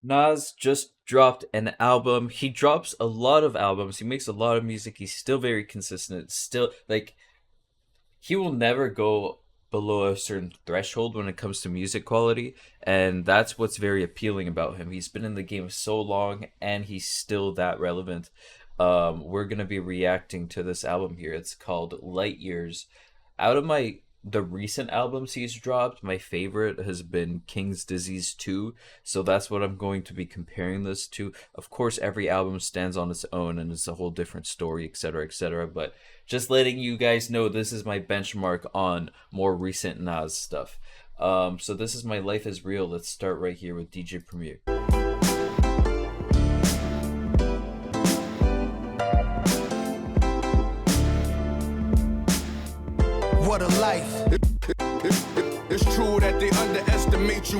Nas just dropped an album. He drops a lot of albums. He makes a lot of music. He's still very consistent. Still, like, he will never go below a certain threshold when it comes to music quality, and that's what's very appealing about him. He's been in the game so long, and he's still that relevant. We're gonna be reacting to this album here. It's called Light Years. Out of my the recent albums he's dropped, my favorite has been King's Disease 2. So that's what I'm going to be comparing this to. Of course, every album stands on its own and it's a whole different story, etc., etc. But just letting you guys know, this is my benchmark on more recent Nas stuff. So this is My Life Is Real. Let's start right here with DJ Premier. What a life. It's true that they underestimate you.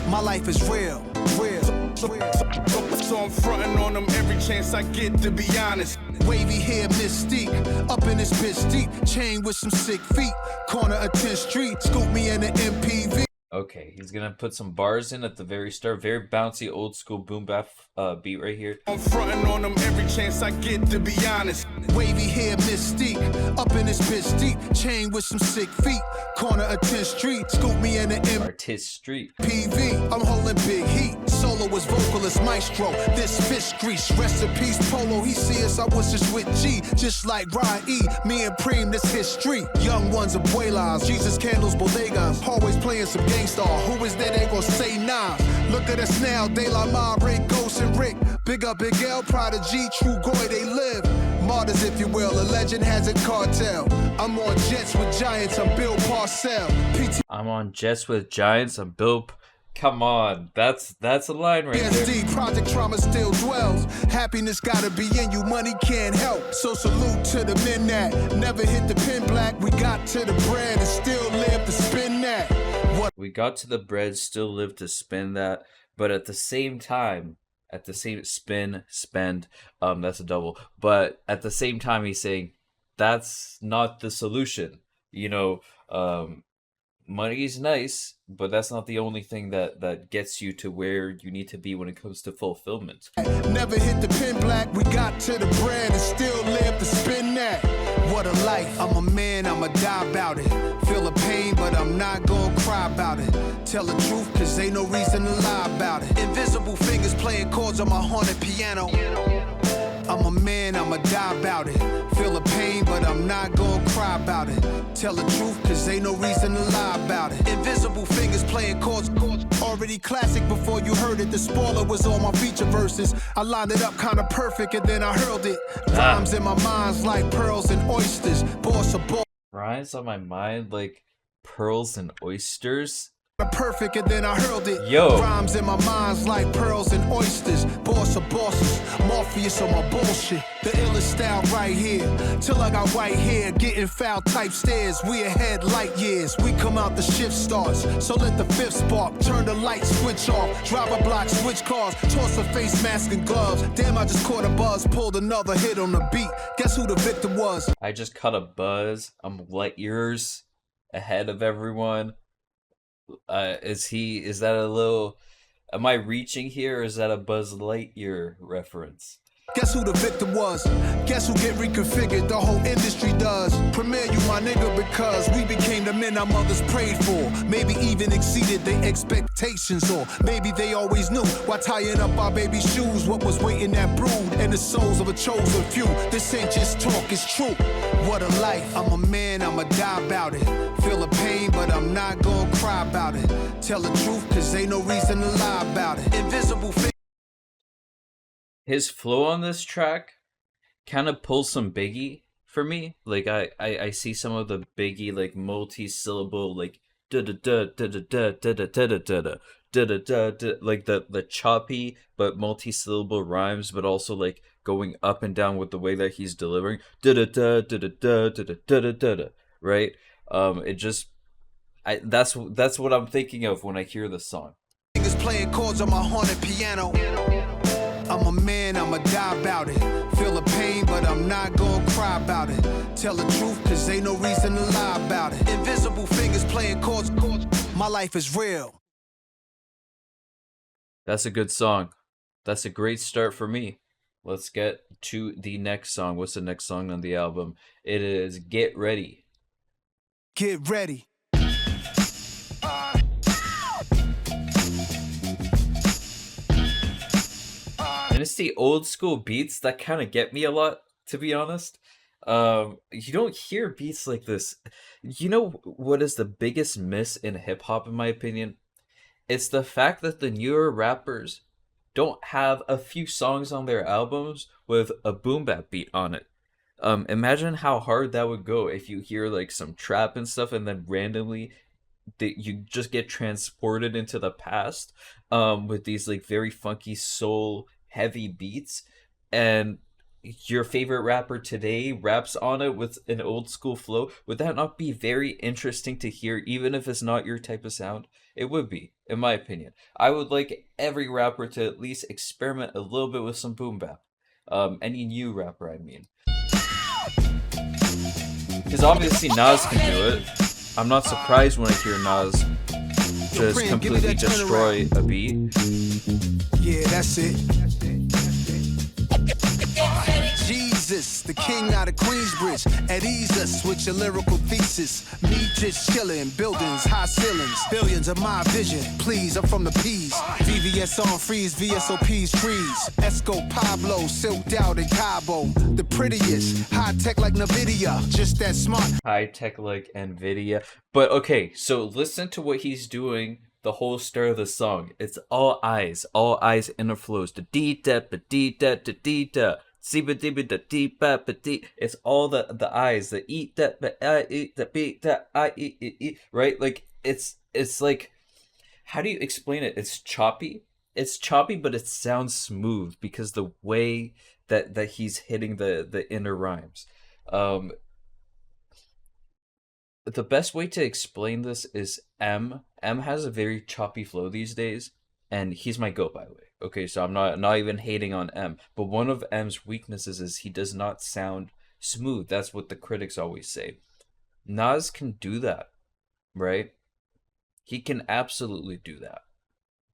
My life is real, real. So I'm fronting on them every chance I get, to be honest. Wavy hair, mystique, up in this bitch deep. Chain with some sick feet, corner of 10th Street. Scoop me in the MPV. Okay, he's gonna put some bars in at the very start. Very bouncy, old school boom bap beat right here. I'm fronting on them every chance I get, to be honest. Wavy hair, mystique, up in this bitch deep. Chain with some sick feet, corner of 10th Street. Scoop me in the Artist Street. MPV. I'm holding big heat. Solo as vocalist maestro. This fish grease. Rest in peace, Polo. He see us, I was just with G. Just like Ryan E. Me and Preem, this history. Young ones, abuelas. Jesus candles, bodegas. Always playing some gangstar. Who is there? They gon' say nah. Look at us now. De La Mare, Ghost and Rick. Big up Big L, Prodigy, True Goy, they live. Martyrs, if you will. A legend has a cartel. I'm on jets with giants. I'm Bill Parcell. I'm on jets with giants. I'm Bill. Come on, that's a line right there. PSD, Project Trauma still dwells. Happiness gotta be in you, money can't help. So salute to the men that never hit the pin black. We got to the bread and still live to spin that. What? We got to the bread, still live to spin that, but at the same time, at the same spend, that's a double. But at the same time, he's saying that's not the solution. You know, money is nice, but that's not the only thing that gets you to where you need to be when it comes to fulfillment. Never hit the pin black, we got to the bread and still live to spin that. What a life. I'm a man, I'ma die about it. Feel the pain, but I'm not gonna cry about it. Tell the truth, cause ain't no reason to lie about it. Invisible fingers playing chords on my haunted piano. I'm a man, I'ma die about it. Feel the pain, but I'm not gonna cry about it. Tell the truth, cause ain't no reason to lie about it. Invisible fingers playing chords. Already classic before you heard it. The spoiler was on my feature verses. I lined it up kinda perfect and then I hurled it. Rhymes in my mind's like pearls and oysters. Boss a boss. Rhymes on my mind like pearls and oysters. Perfect and then I hurled it. Yo. Rhymes in my mind's like pearls and oysters. Boss of bosses, Morpheus on my bullshit. The illest style right here. Till I got white hair, getting foul type stares. We ahead light years. We come out, the shift starts. So let the fifth spark. Turn the light switch off. Drive a block, switch cars. Toss a face mask and gloves. Damn, I just caught a buzz. Pulled another hit on the beat. Guess who the victim was? I just caught a buzz. I'm light years ahead of everyone. Is that a little, am I reaching here, or is that a Buzz Lightyear reference? Guess who the victim was? Guess who get reconfigured? The whole industry does. Premier, you my nigga, because we became the men our mothers prayed for. Maybe even exceeded their expectations, or maybe they always knew while tying up our baby shoes what was waiting that brood and the souls of a chosen few. This ain't just talk, it's true. What a life. I'm a man, I'ma die about it. Feel the pain, but I'm not gonna cry about it. Tell the truth, cause ain't no reason to lie about it. Invisible fingers. His flow on this track kind of pulls some Biggie for me. Like I see some of the Biggie like multi-syllable like da da da da da da da da da da da da da, like the choppy but multi-syllable rhymes, but also like going up and down with the way that he's delivering da da da da da da da da da da da, right? It just that's what I'm thinking of when I hear the song. Playing chords on my haunted piano. I'm a man, I'ma die about it. Feel the pain, but I'm not gonna cry about it. Tell the truth, cause ain't no reason to lie about it. Invisible fingers playing chords. My life is real. That's a good song. That's a great start for me. Let's get to the next song. What's the next song on the album? It is Get Ready. Get ready. And it's the old school beats that kind of get me a lot, to be honest. You don't hear beats like this. You know what is the biggest miss in hip hop, in my opinion? It's the fact that the newer rappers don't have a few songs on their albums with a boom bap beat on it. Imagine how hard that would go if you hear like some trap and stuff, and then randomly that you just get transported into the past, with these like very funky soul heavy beats, and your favorite rapper today raps on it with an old school flow. Would that not be very interesting to hear, even if it's not your type of sound? It would be, in my opinion. I would like every rapper to at least experiment a little bit with some boom bap. Any new rapper, I mean. Because obviously Nas can do it. I'm not surprised when I hear Nas just completely destroy a beat. Yeah, that's it. Jesus, the king out of Queensbridge, at ease us with your lyrical thesis. Me just chillin', buildings, high ceilings, billions of my vision. Please, I'm from the P's. VVS on freeze, VSOP's trees. Esco Pablo, silked out in Cabo. The prettiest, high tech like NVIDIA, just that smart. High tech like NVIDIA. But okay, so listen to what he's doing the whole start of the song. It's all eyes interflows. The D da ba D da da D da. It's all the eyes, the eat that but I eat the beat that I eat, right? Like it's like, how do you explain it? It's choppy. It's choppy, but it sounds smooth because the way that he's hitting the inner rhymes. The best way to explain this is M. M has a very choppy flow these days, and he's my goat, by the way. Okay, so I'm not even hating on M, but one of M's weaknesses is he does not sound smooth. That's what the critics always say. Nas can do that, right? He can absolutely do that,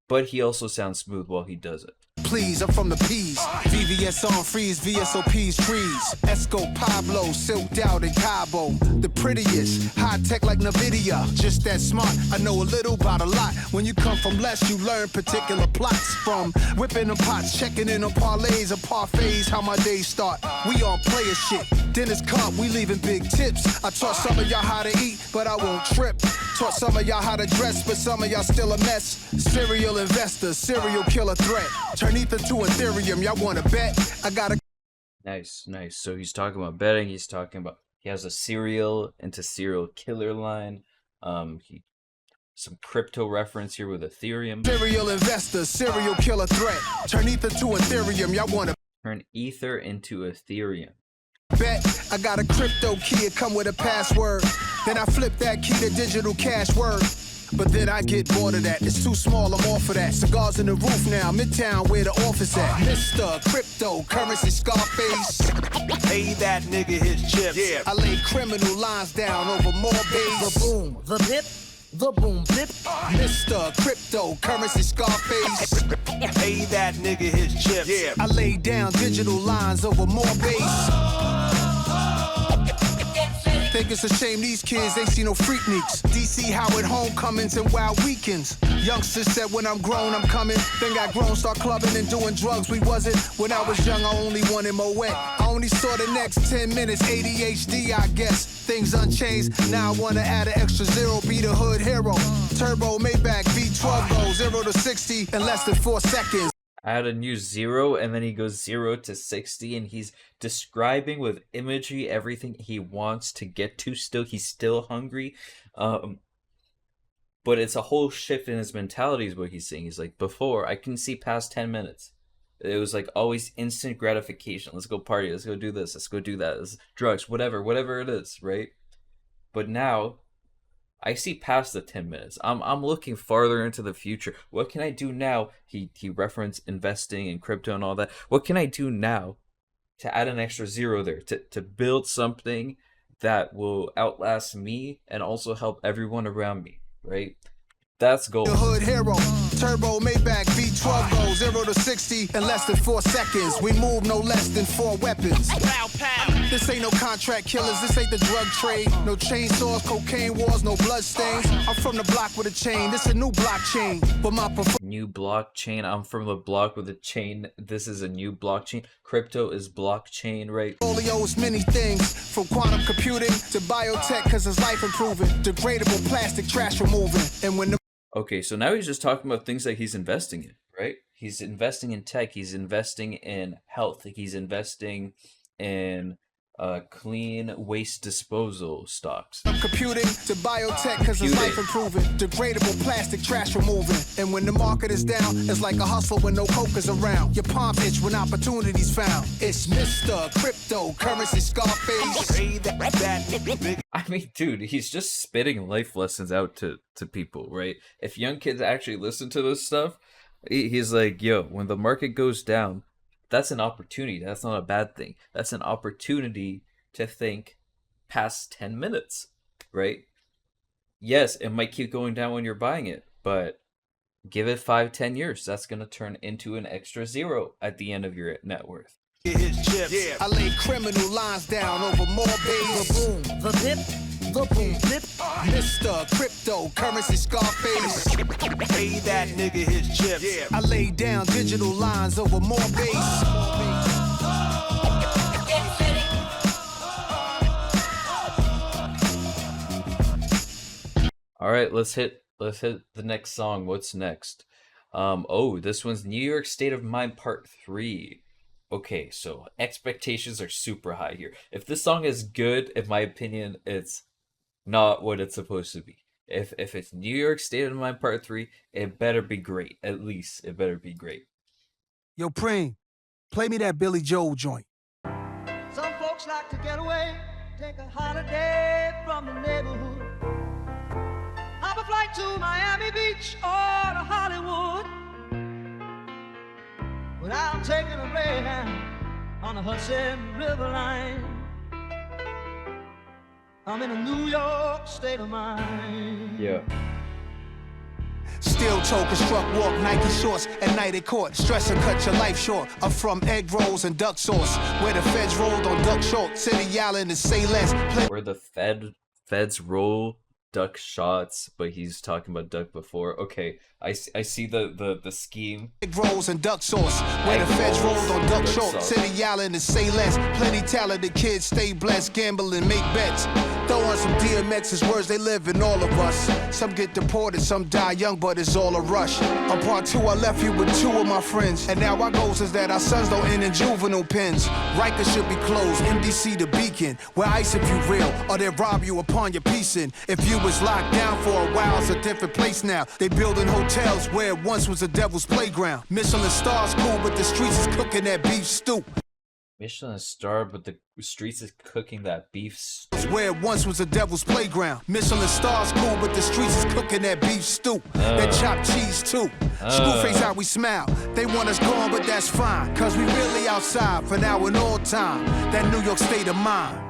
but he also sounds smooth while he does it. Please, I'm from the P's. VVS on freeze, VSOP's trees. Esco Pablo, silked out in Cabo. The prettiest, high tech like NVIDIA, just that smart. I know a little about a lot. When you come from less, you learn particular plots. From whipping the pots, checking in on parlays or parfaits, how my days start. We all player shit. Dinner's come, we leaving big tips. I taught some of y'all how to eat, but I won't trip. Taught some of y'all how to dress, but some of y'all still a mess. Serial investor, serial killer threat. Turn ether to Ethereum, y'all wanna bet? I got a Nice. So he's talking about betting. He's talking about, he has a serial into serial killer line. He some crypto reference here with Ethereum. serial investor, serial killer threat. Turn ether to Ethereum, y'all wanna Turn ether into Ethereum. bet? I got a crypto key, it come with a password. Then I flip that key to digital cash word. But then I get bored of that, it's too small, I'm off of that. Cigars in the roof now, Midtown where the office at. Mr. Cryptocurrency Scarface. Pay that nigga his chips. Yeah. I lay criminal lines down over more bass. The boom, the bip, the boom bip. Mr. Cryptocurrency Scarface. Pay that nigga his chips. Yeah. I lay down digital lines over more bass. Think it's a shame these kids ain't see no freakniks. DC Howard homecomings and wild weekends. Youngsters said when I'm grown I'm coming. Then got grown, start clubbing and doing drugs. We wasn't. When I was young I only wanted Moet. I only saw the next 10 minutes. ADHD I guess. Things unchanged. Now I wanna add an extra zero. Be the hood hero. Turbo Maybach V12 goes 0 to 60 in less than 4 seconds. Add a new 0, and then he goes 0 to 60, and he's describing with imagery everything he wants to get to. Still, he's still hungry, but it's a whole shift in his mentality is what he's saying. He's like, before I can see past 10 minutes. It was like always instant gratification. Let's go party, let's go do this, let's go do that, let's drugs, whatever it is, right? But now I see past the 10 minutes. I'm looking farther into the future. What can I do now? He referenced investing in crypto and all that. What can I do now to add an extra 0 there? To build something that will outlast me and also help everyone around me, right? That's The gold. hood hero, turbo Maybach V12 goes 0 to 60 in less than 4 seconds. We move no less than 4 weapons. This ain't no contract killers, this ain't the drug trade. No chainsaws, cocaine wars, no blood stains. I'm from the block with a chain, this a new blockchain. But my New blockchain. I'm from the block with a chain. This is a new blockchain. Crypto is blockchain, right? portfolio is many things, from quantum computing to biotech, cause it's life improving. Degradable plastic trash removing. And when the Okay, so now he's just talking about things that he's investing in, right? He's investing in tech. He's investing in health. He's investing in clean waste disposal stocks. computing to biotech, cause it's life improving. Degradable plastic trash removing. And when the market is down, it's like a hustle when no coke is around. Your palm itch when opportunities found. It's Mr. Cryptocurrency Scarface. Pay that nigga. I mean, dude, he's just spitting life lessons out to people, right? If young kids actually listen to this stuff, he's like, yo, when the market goes down, that's an opportunity. That's not a bad thing. That's an opportunity to think past 10 minutes, right? Yes, it might keep going down when you're buying it, but give it 5-10 years. That's going to turn into an extra zero at the end of your net worth. Get his chips. Yeah. I lay criminal lines down over more The bass. boom, the bip, the boom, bip. Mr. Cryptocurrency Scarface. Pay that nigga his chips. Yeah. I lay down digital lines over more bass. All right, let's hit the next song. What's next? Oh, this one's New York State of Mind Part 3. Okay, so expectations are super high here. If this song is good, in my opinion, it's not what it's supposed to be. If it's New York State of Mind Part 3, it better be great. At least it better be great. Yo, Preem, play me that Billy Joel joint. Some folks like to get away, take a holiday from the neighborhood. Hop a flight to Miami Beach or to Hollywood. But I'm taking a Greyhound on the Hudson River line. I'm in a New York state of mind. Yeah. Steel choker, struck walk, Nike shorts, at night at court. Stress and cut your life short. I'm from egg rolls and duck sauce, where the feds rolled on duck short. City Island and say less. Where the feds roll duck shots, but he's talking about duck before. Okay, I see the scheme. Egg rolls and duck sauce, where the feds rolled on duck short. City Island and say less. Plenty talented kids, stay blessed, gamble and make bets. Throw on some DMX, his words, they live in all of us. Some get deported, some die young, but it's all a rush. On part 2, I left you with 2 of my friends. And now our goals is that our sons don't end in juvenile pens. Rikers should be closed, MDC the beacon. Where ice if you real, or they rob you upon your piecing. If you was locked down for a while, it's a different place now. They building hotels where it once was a devil's playground. Michelin stars cool, but the streets is cooking that beef stew. Michelin star, but the streets is cooking that beef stew. Where it once was a devil's playground. Michelin stars cool, but the streets is cooking that beef stew. That chopped cheese too. Screwface how we smile. They want us gone, but that's fine. Cause we really outside for now and all time. That New York state of mind.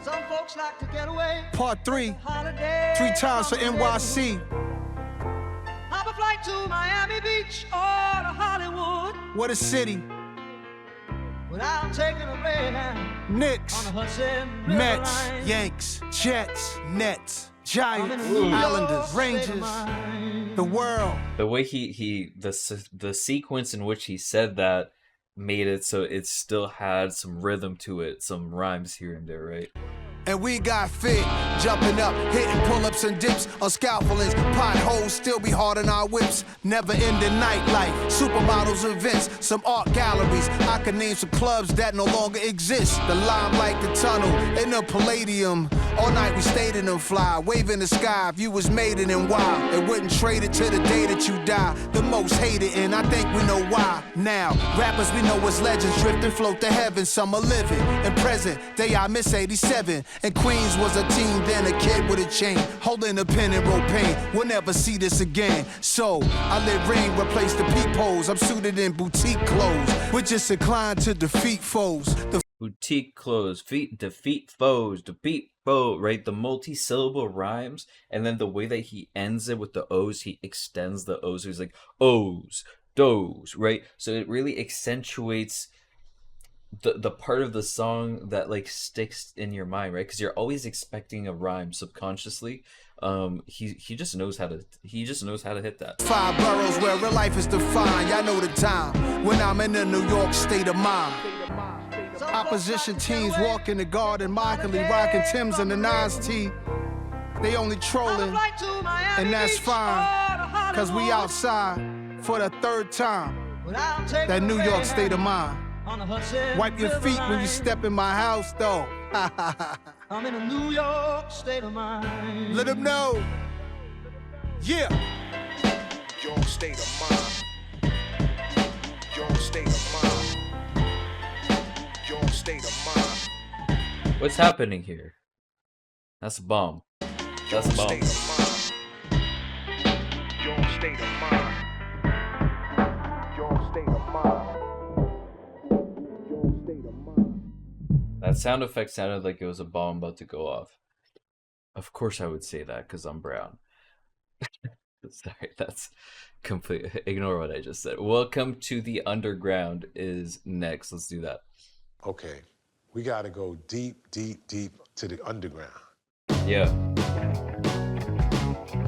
Some folks like to get away, Part 3, holiday 3 times for from the NYC. Hop a flight to Miami Beach or to Hollywood. What a city. But I'm taking a Greyhound on Knicks, the Hudson River Mets, line. Yanks, Jets, Nets, I'm in a Giants, New York Islanders, state of Rangers, mind. the world. The way the sequence in which he said that made it so it still had some rhythm to it, some rhymes here and there, right? And we got fit, jumping up, hitting pull-ups and dips on scaffoldings. Potholes still be hard on our whips. Never ending nightlife, supermodels events, some art galleries. I could name some clubs that no longer exist. The Limelight, the Tunnel, and the Palladium. All night we stayed in them fly, waving the sky. If you was made it and why, it wouldn't trade it to the day that you die. The most hated, and I think we know why. Now, rappers we know as legends, drift and float to heaven. Some are living and present. They I miss 87. And Queens was a team, then a kid with a chain, holding a pen and wrote pain. We'll never see this again. So I let rain replace the peepholes. I'm suited in boutique clothes. We're just inclined to defeat foes. The Boutique clothes, defeat foes, defeat bro, right? The multi-syllable rhymes, and then the way that he ends it with the O's, he extends the O's. So he's like O's, does, right? So it really accentuates the part of the song that like sticks in your mind, right? Because you're always expecting a rhyme subconsciously. He just knows how to hit that. 5 boroughs where real life is defined. Y'all know the time when I'm in the New York state of mind. Opposition teams walk in the garden, mockingly rocking Timbs and the Nas T. They only trolling, and that's fine, cause we outside for the 3rd time. That New York state of mind. Wipe your feet when you step in my house, though. I'm in a New York state of mind. Let them know. Yeah. Your state of mind. Your state of mind. Your state of mind. What's happening here? That's a bomb. That's a bomb. State of mind. Your state of mind. Your state of mind. Your state of mind. That sound effect sounded like it was a bomb about to go off. Of course I would say that because I'm brown. Sorry, that's complete. Ignore what I just said. Welcome to the Underground is next. Let's do that. Okay, we gotta go deep, deep, deep to the underground. Yeah.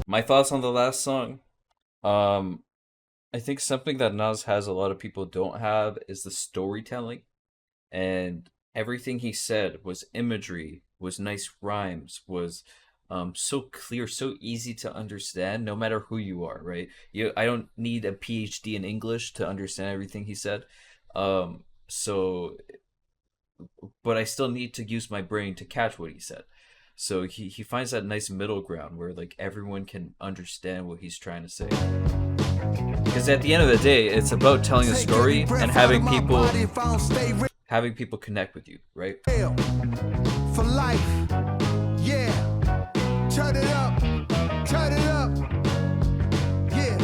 My thoughts on the last song. I think something that Nas has a lot of people don't have is the storytelling. And everything he said was imagery, was nice rhymes, was so clear, so easy to understand, no matter who you are, right? I don't need a PhD in English to understand everything he said. But I still need to use my brain to catch what he said. So he finds that nice middle ground where like everyone can understand what he's trying to say. Because at the end of the day, it's about telling a story and having people connect with you, right? For life, yeah. Turn it up, turn it up, yeah.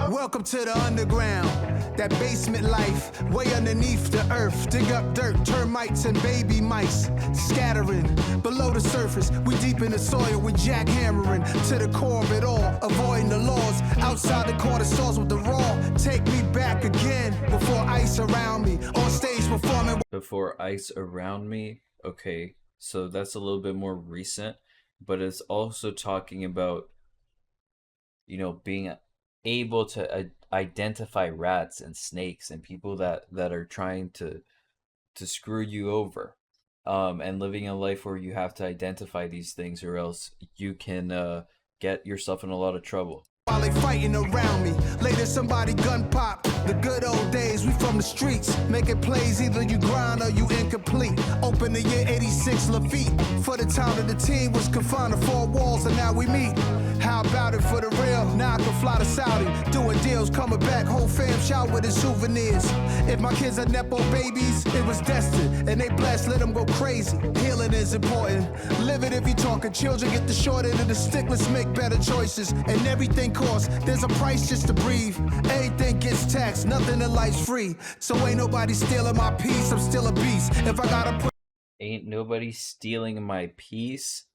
Welcome to the underground, that basement life, way underneath the earth. Dig up dirt, termites and baby mice, scattering below the surface. We deep in the soil, we jackhammering to the core of it all, avoiding the laws. Outside the corner stores with the raw, take me back again before ice around me. On stage performing. Before ice around me. Okay, so that's a little bit more recent, but it's also talking about, being able to identify rats and snakes and people that are trying to screw you over, and living a life where you have to identify these things or else you can get yourself in a lot of trouble. While they fighting around me, later somebody gun pop. The good old days, we from the streets, making plays, either you grind or you incomplete. Open the year 86, Lafitte. For the time that the team was confined to 4 walls, and now we meet. How about it for the real? Now I can fly to Saudi, doing deals, coming back, whole fam shout with his souvenirs. If my kids are Nepo babies, it was destined, and they blessed, let them go crazy. Healing is important. Live it if you talking children, get the short end of the stick, let's make better choices. And everything costs, there's a price just to breathe. Everything gets taxed, nothing in life's free. So ain't nobody stealing my peace, I'm still a beast. If I gotta put Ain't nobody stealing my peace,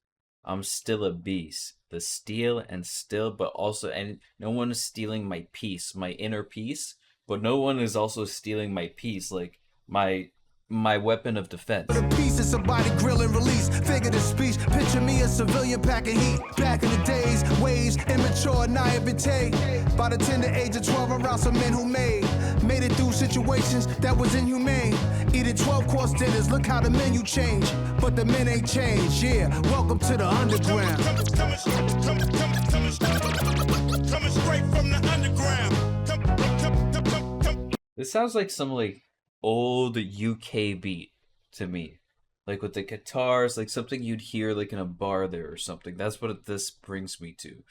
I'm still a beast. The steal and still, but also, and no one is stealing my peace, my inner peace, but no one is also stealing my peace, like my weapon of defense. The piece is somebody grill and release, figure the speech. Picture me a civilian packing heat. Back in the days, ways immature, naivete. By the tender age of 12, around some men who made it through situations that was inhumane. Eating 12-course dinners, look how the menu changed. But the men ain't changed, yeah. Welcome to the underground. Coming straight from the underground. This sounds like some like old UK beat to me, like with the guitars, like something you'd hear like in a bar there or something. That's what this brings me to.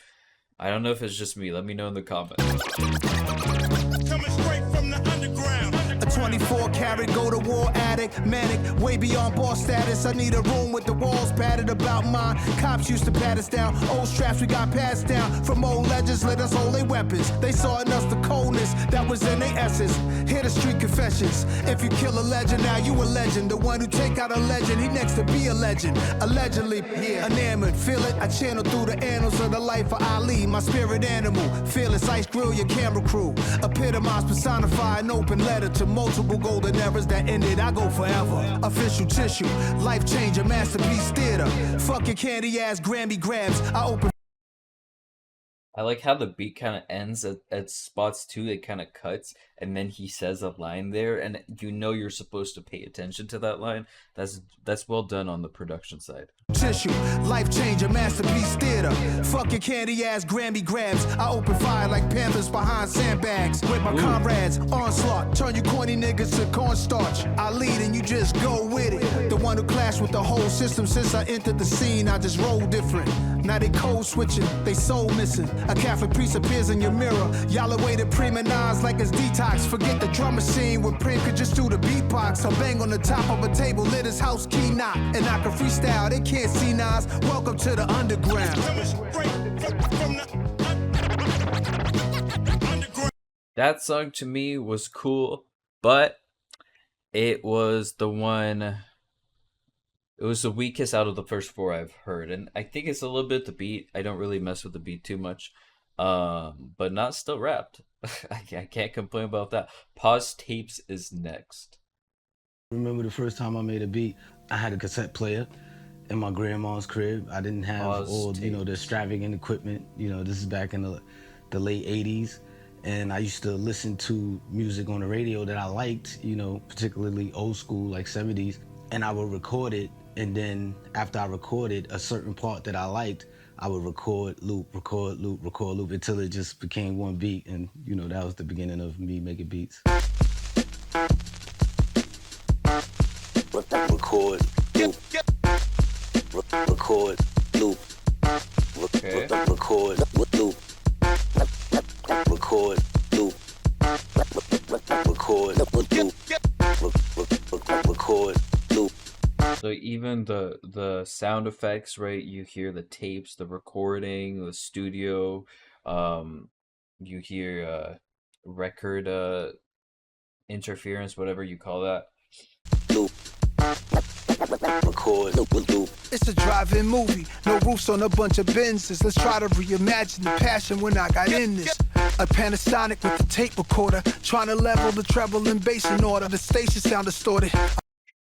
I don't know if it's just me. Let me know in the comments. Coming straight from the underground. A 24 karat, go to war addict, manic, way beyond boss status. I need a room with the walls padded about mine. Cops used to pat us down. Old straps we got passed down from old legends, let us hold their weapons. They saw in us the coldness that that was in their essence. Hear the street confessions. If you kill a legend, now you a legend. The one who take out a legend, he next to be a legend. Allegedly, enamored, feel it. I channel through the annals of the life of Ali, my spirit animal. Fearless ice grill, your camera crew. Epitomize, personify an open letter to multiple golden eras that ended. I go forever. Official tissue, life changer, masterpiece theater. Fuck your candy ass Grammy grabs. I open. I like how the beat kind of ends at spots too. It kind of cuts, and then he says a line there, and you know you're supposed to pay attention to that line. That's well done on the production side. Tissue, life changer, masterpiece theater. Fuck your candy ass Grammy grabs. I open fire like panthers behind sandbags. With my comrades, onslaught. Turn you corny niggas to cornstarch. I lead and you just go with it. The one who clashed with the whole system since I entered the scene. I just roll different. Now they code switching, they soul missing. A Catholic priest appears in your mirror. Y'all awaited premonized like it's detox. Forget the drum machine when Prim could just do the beatbox. I bang on the top of a table, lit his house key knock. And I can freestyle, they can't see Nas. Welcome to the underground. That song to me was cool, but it was the one. It was the weakest out of the first four I've heard, and I think it's a little bit the beat. I don't really mess with the beat too much, but not still rapped. I can't complain about that. Pause Tapes is next. Remember the first time I made a beat, I had a cassette player in my grandma's crib. I didn't have all, the extravagant equipment. This is back in the late 80s. And I used to listen to music on the radio that I liked, particularly old school, like 70s. And I would record it. And then after I recorded a certain part that I liked, I would record, loop, until it just became one beat. And, that was the beginning of me making beats. Record, loop, record, loop, Okay. record, loop, record, loop, record, loop, record, loop. So even the sound effects, right? You hear the tapes, the recording, the studio. You hear record interference, whatever you call that. Loop. Record, loop. It's a drive-in movie, no roofs on a bunch of Benzes. Let's try to reimagine the passion when I got in this. A Panasonic with a tape recorder, trying to level the treble and bass in order. The station sound distorted.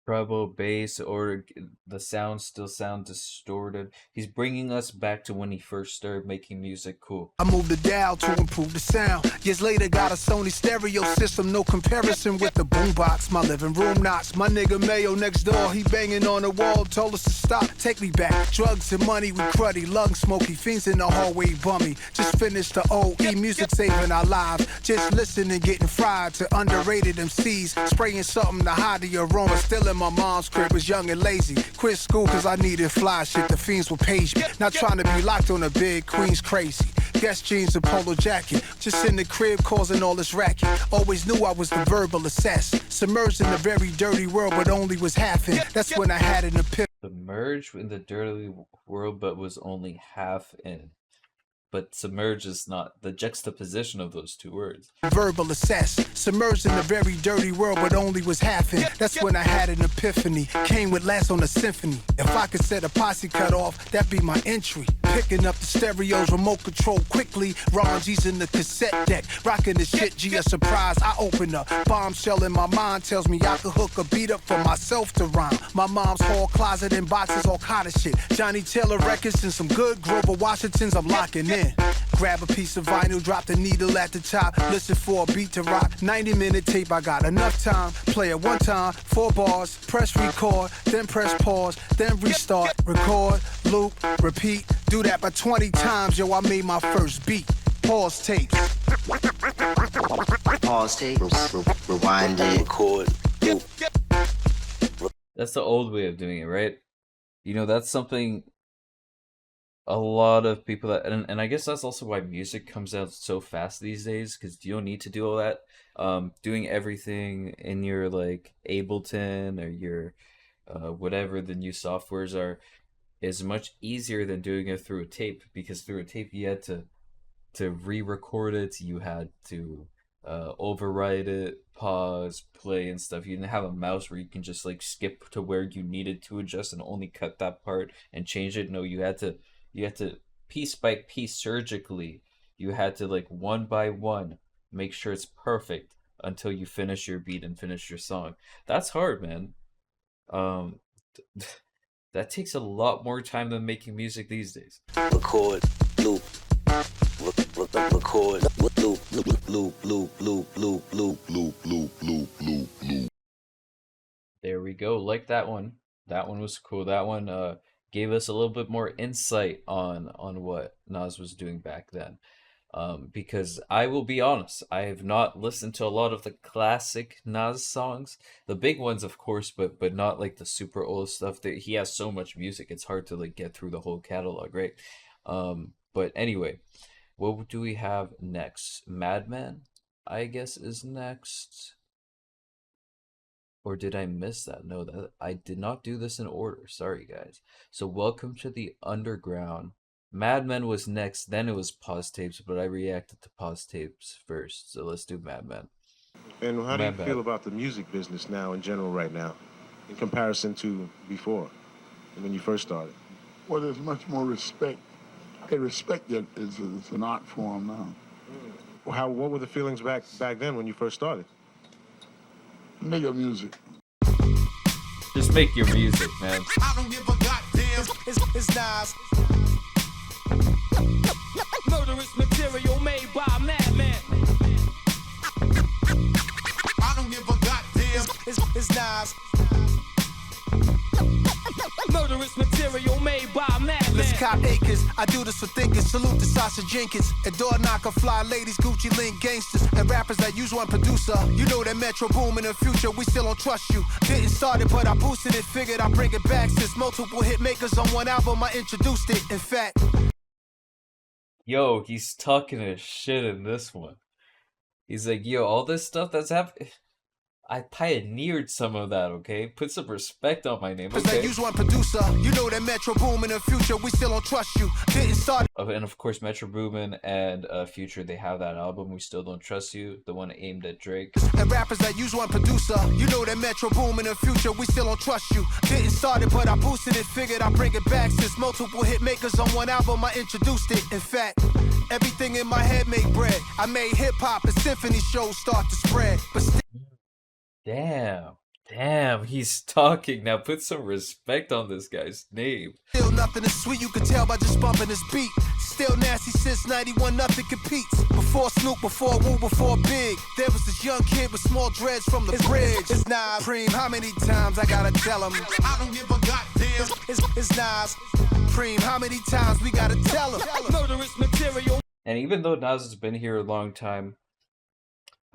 Treble, bass, or the sounds still sound distorted. He's bringing us back to when he first started making music cool. I moved the dial to improve the sound. Years later, got a Sony stereo system, no comparison with the boombox. My living room knocks. My nigga Mayo next door, he banging on the wall, told us to stop. Take me back. Drugs and money, we cruddy, lung smoky, fiends in the hallway bummy. Just finished the OE, music saving our lives. Just listening, getting fried to underrated MCs. Spraying something to hide the aroma, still in my mom's crib, was young and lazy. Quit school cause I needed fly shit, the fiends will page me. Not trying to be locked on a big queen's crazy. Guess jeans and polo jacket, just in the crib causing all this racket. Always knew I was the verbal assassin, submerged in a very dirty world but only was half in. That's when I had an epiphany. Submerged in the dirty world but was only half in. But submerge is not the juxtaposition of those two words. Verbal assassin, submerged in a very dirty world but only was half in. That's when I had an epiphany, came with last on a symphony. If I could set a posse cut off, that'd be my entry. Picking up the stereos, remote control quickly. Ron G's in the cassette deck, rocking the shit, G a surprise. I open up, bombshell in my mind tells me I could hook a beat up for myself to rhyme. My mom's hall closet and boxes, all kind of shit. Johnny Taylor records and some good Grover Washingtons I'm locking in. Grab a piece of vinyl, drop the needle at the top, listen for a beat to rock. 90-minute tape, I got enough time. Play it one time, 4 bars, press record, then press pause, then restart. Record, loop, repeat. Do that by 20 times, yo, I made my first beat. Pause tapes. Pause tapes, rewind it, record, loop. That's the old way of doing it, right? That's something a lot of people that, and I guess that's also why music comes out so fast these days, because you don't need to do all that. Doing everything in your like Ableton or your whatever the new softwares are is much easier than doing it through a tape, because through a tape you had to re-record it, you had to override it, pause, play, and stuff. You didn't have a mouse where you can just like skip to where you needed to adjust and only cut that part and change it. No, you had to piece by piece surgically. You had to like one by one make sure it's perfect until you finish your beat and finish your song. That's hard, man. Um, that takes a lot more time than making music these days. Record, loop, record, loop, loop, loop, loop, loop, loop, loop. There we go. Like that one. That one was cool. That one gave us a little bit more insight on what Nas was doing back then. Because I will be honest, I have not listened to a lot of the classic Nas songs, the big ones, of course, but not like the super old stuff. That he has so much music, it's hard to like get through the whole catalog, right? But anyway, what do we have next? Madman, I guess, is next. Or did I miss that? No, that I did not do this in order. Sorry, guys. So welcome to the underground. Mad Men was next, then it was Pause Tapes, but I reacted to Pause Tapes first. So let's do Mad Men. And how do you Mad Men. feel about the music business now in general right now, in comparison to before, when you first started? Well, there's much more respect. They respect it as an art form now. What were the feelings back then when you first started? Nigga music. Just make your music, man. I don't give a goddamn. It's Nas. Murderous material made by madman. I don't give a goddamn. It's Nas. Murderous material made by madman. Let's cop acres. I do this for thinkers. Salute to Sasha Jenkins. And door knocker, fly ladies, Gucci link gangsters, and rappers that use one producer. You know that Metro boom in the future. We still don't trust you. Didn't start it, but I boosted it. Figured I'd bring it back. Since multiple hit makers on one album, I introduced it. In fact, Yo, he's talking his shit in this one. He's like, yo, all this stuff that's happening, I pioneered some of that, okay? Put some respect on my name, that okay? use one producer. You know that Metro boom in the future. We still don't trust you. Didn't start And of course, Metro Boomin and Future, they have that album, We Still Don't Trust You, the one aimed at Drake. and rappers that use one producer. You know that Metro boom in the future. We still don't trust you. Didn't start it, but I boosted it. Figured I'd bring it back. Since multiple hit makers on one album, I introduced it. In fact, everything in my head made bread. I made hip hop and symphony shows start to spread. But Damn, he's talking. Now put some respect on this guy's name. still nothing is sweet. You can tell by just bumping this beat. Still nasty since 91, nothing competes. Before Snoop, before Wu, before Big, there was this young kid with small dreads from the bridge. It's Nas. Preem, how many times I gotta tell him? I don't give a goddamn. It's Nas. Preem, how many times we gotta tell him? Murderous material. And even though Nas has been here a long time,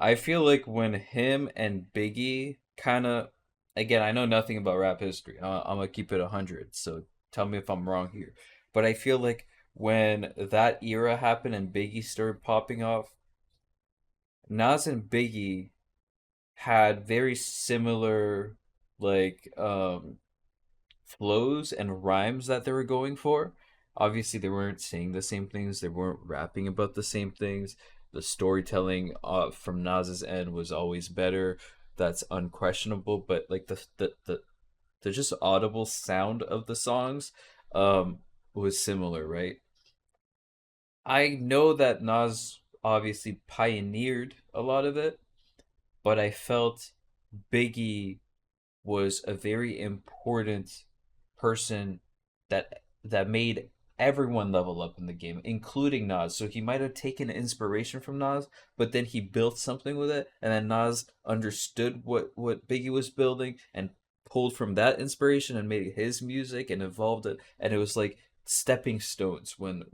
I feel like when him and Biggie kind of, again, I know nothing about rap history. I'm gonna keep it 100, so tell me if I'm wrong here. But I feel like when that era happened and Biggie started popping off, Nas and Biggie had very similar like flows and rhymes that they were going for. Obviously, they weren't saying the same things. They weren't rapping about the same things. The storytelling from Nas's end was always better. That's unquestionable. But like the just audible sound of the songs was similar, right? I know that Nas obviously pioneered a lot of it, but I felt Biggie was a very important person that made everyone level up in the game, including Nas. So he might have taken inspiration from Nas, but then he built something with it, and then Nas understood what Biggie was building and pulled from that inspiration and made his music and evolved it, and it was like stepping stones when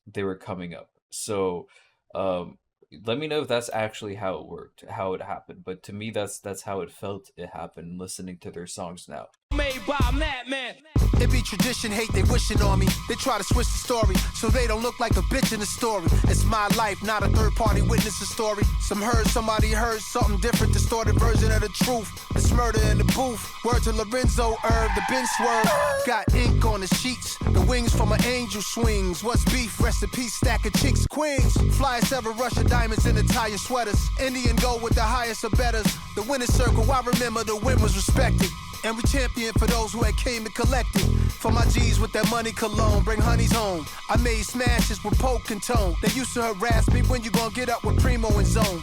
they were coming up. So let me know if that's actually how it worked, how it happened. But to me, that's how it felt it happened listening to their songs now. Made by a madman. It be tradition, hate, they wishing on me. They try to switch the story, so they don't look like a bitch in the story. It's my life, not a third-party witness story. Somebody heard something different, distorted version of the truth. It's murder in the booth. Word to Lorenzo, Irv, the Ben swerve. Got ink on the sheets, the wings from an angel swings. What's beef? Rest in peace, stack of chicks, queens. Flyest ever, Russia diamonds in the tire sweaters. Indian gold with the highest of betters. The winner's circle, I remember the win was respected. And we champion for those who had came and collected. For my G's with that money cologne, bring honeys home. I made smashes with poke and tone. They used to harass me, when you gon' get up with Primo and Zone.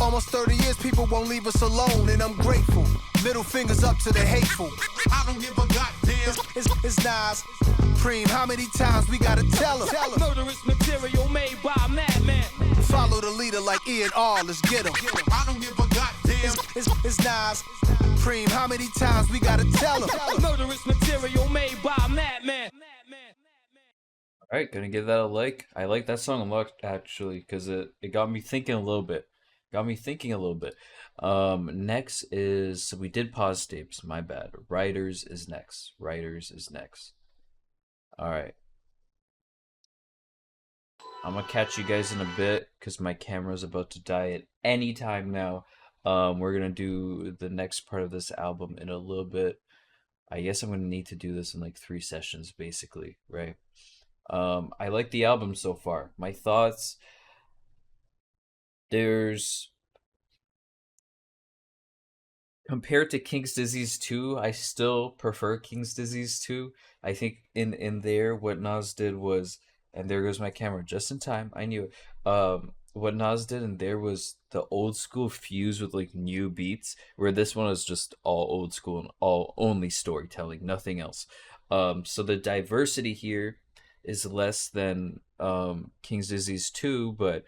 Almost 30 years, people won't leave us alone, and I'm grateful. Middle fingers up to the hateful. I don't give a goddamn. It's Nas. Preem, how many times we gotta tell her? Murderous material made by a madman. Follow the leader like E&R, let's get him. I don't give a goddamn. It's Nas. Preem, how many times we gotta tell her? Murderous material made by a madman. All right, gonna give that a like. I like that song a lot actually because it got me thinking a little bit. Next is, we did pause tapes. My bad. Writers is next. All right. I'm gonna catch you guys in a bit because my camera's about to die at any time now. We're gonna do the next part of this album in a little bit. I guess I'm gonna need to do this in like 3 sessions, basically, right? I like the album so far. My thoughts. Compared to King's Disease 2, I still prefer King's Disease 2. I think in there, what Nas did was, and there goes my camera just in time. I knew it. What Nas did in there was the old school fused with like new beats, where this one is just all old school and all only storytelling, nothing else. So the diversity here is less than King's Disease 2, but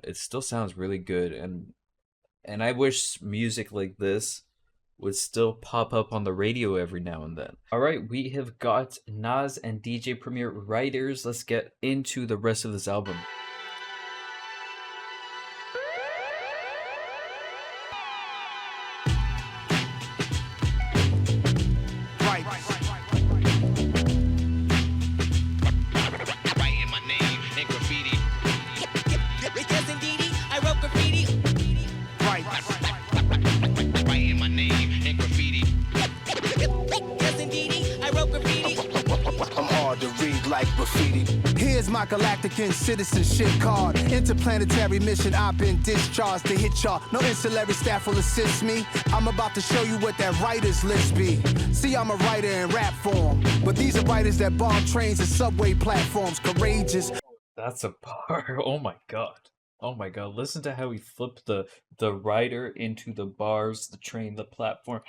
it still sounds really good, and I wish music like this would still pop up on the radio every now and then. All right, we have got Nas and DJ Premier Writers. Let's get into the rest of this album. Here's my galactic citizenship card. Interplanetary mission, I've been discharged to hit y'all. No ancillary staff will assist me. I'm about to show you what that writer's list be. See, I'm a writer in rap form, but these are writers that bomb trains and subway platforms. Courageous. That's a bar. Oh my god. Listen to how he flipped the writer into the bars, the train, the platform.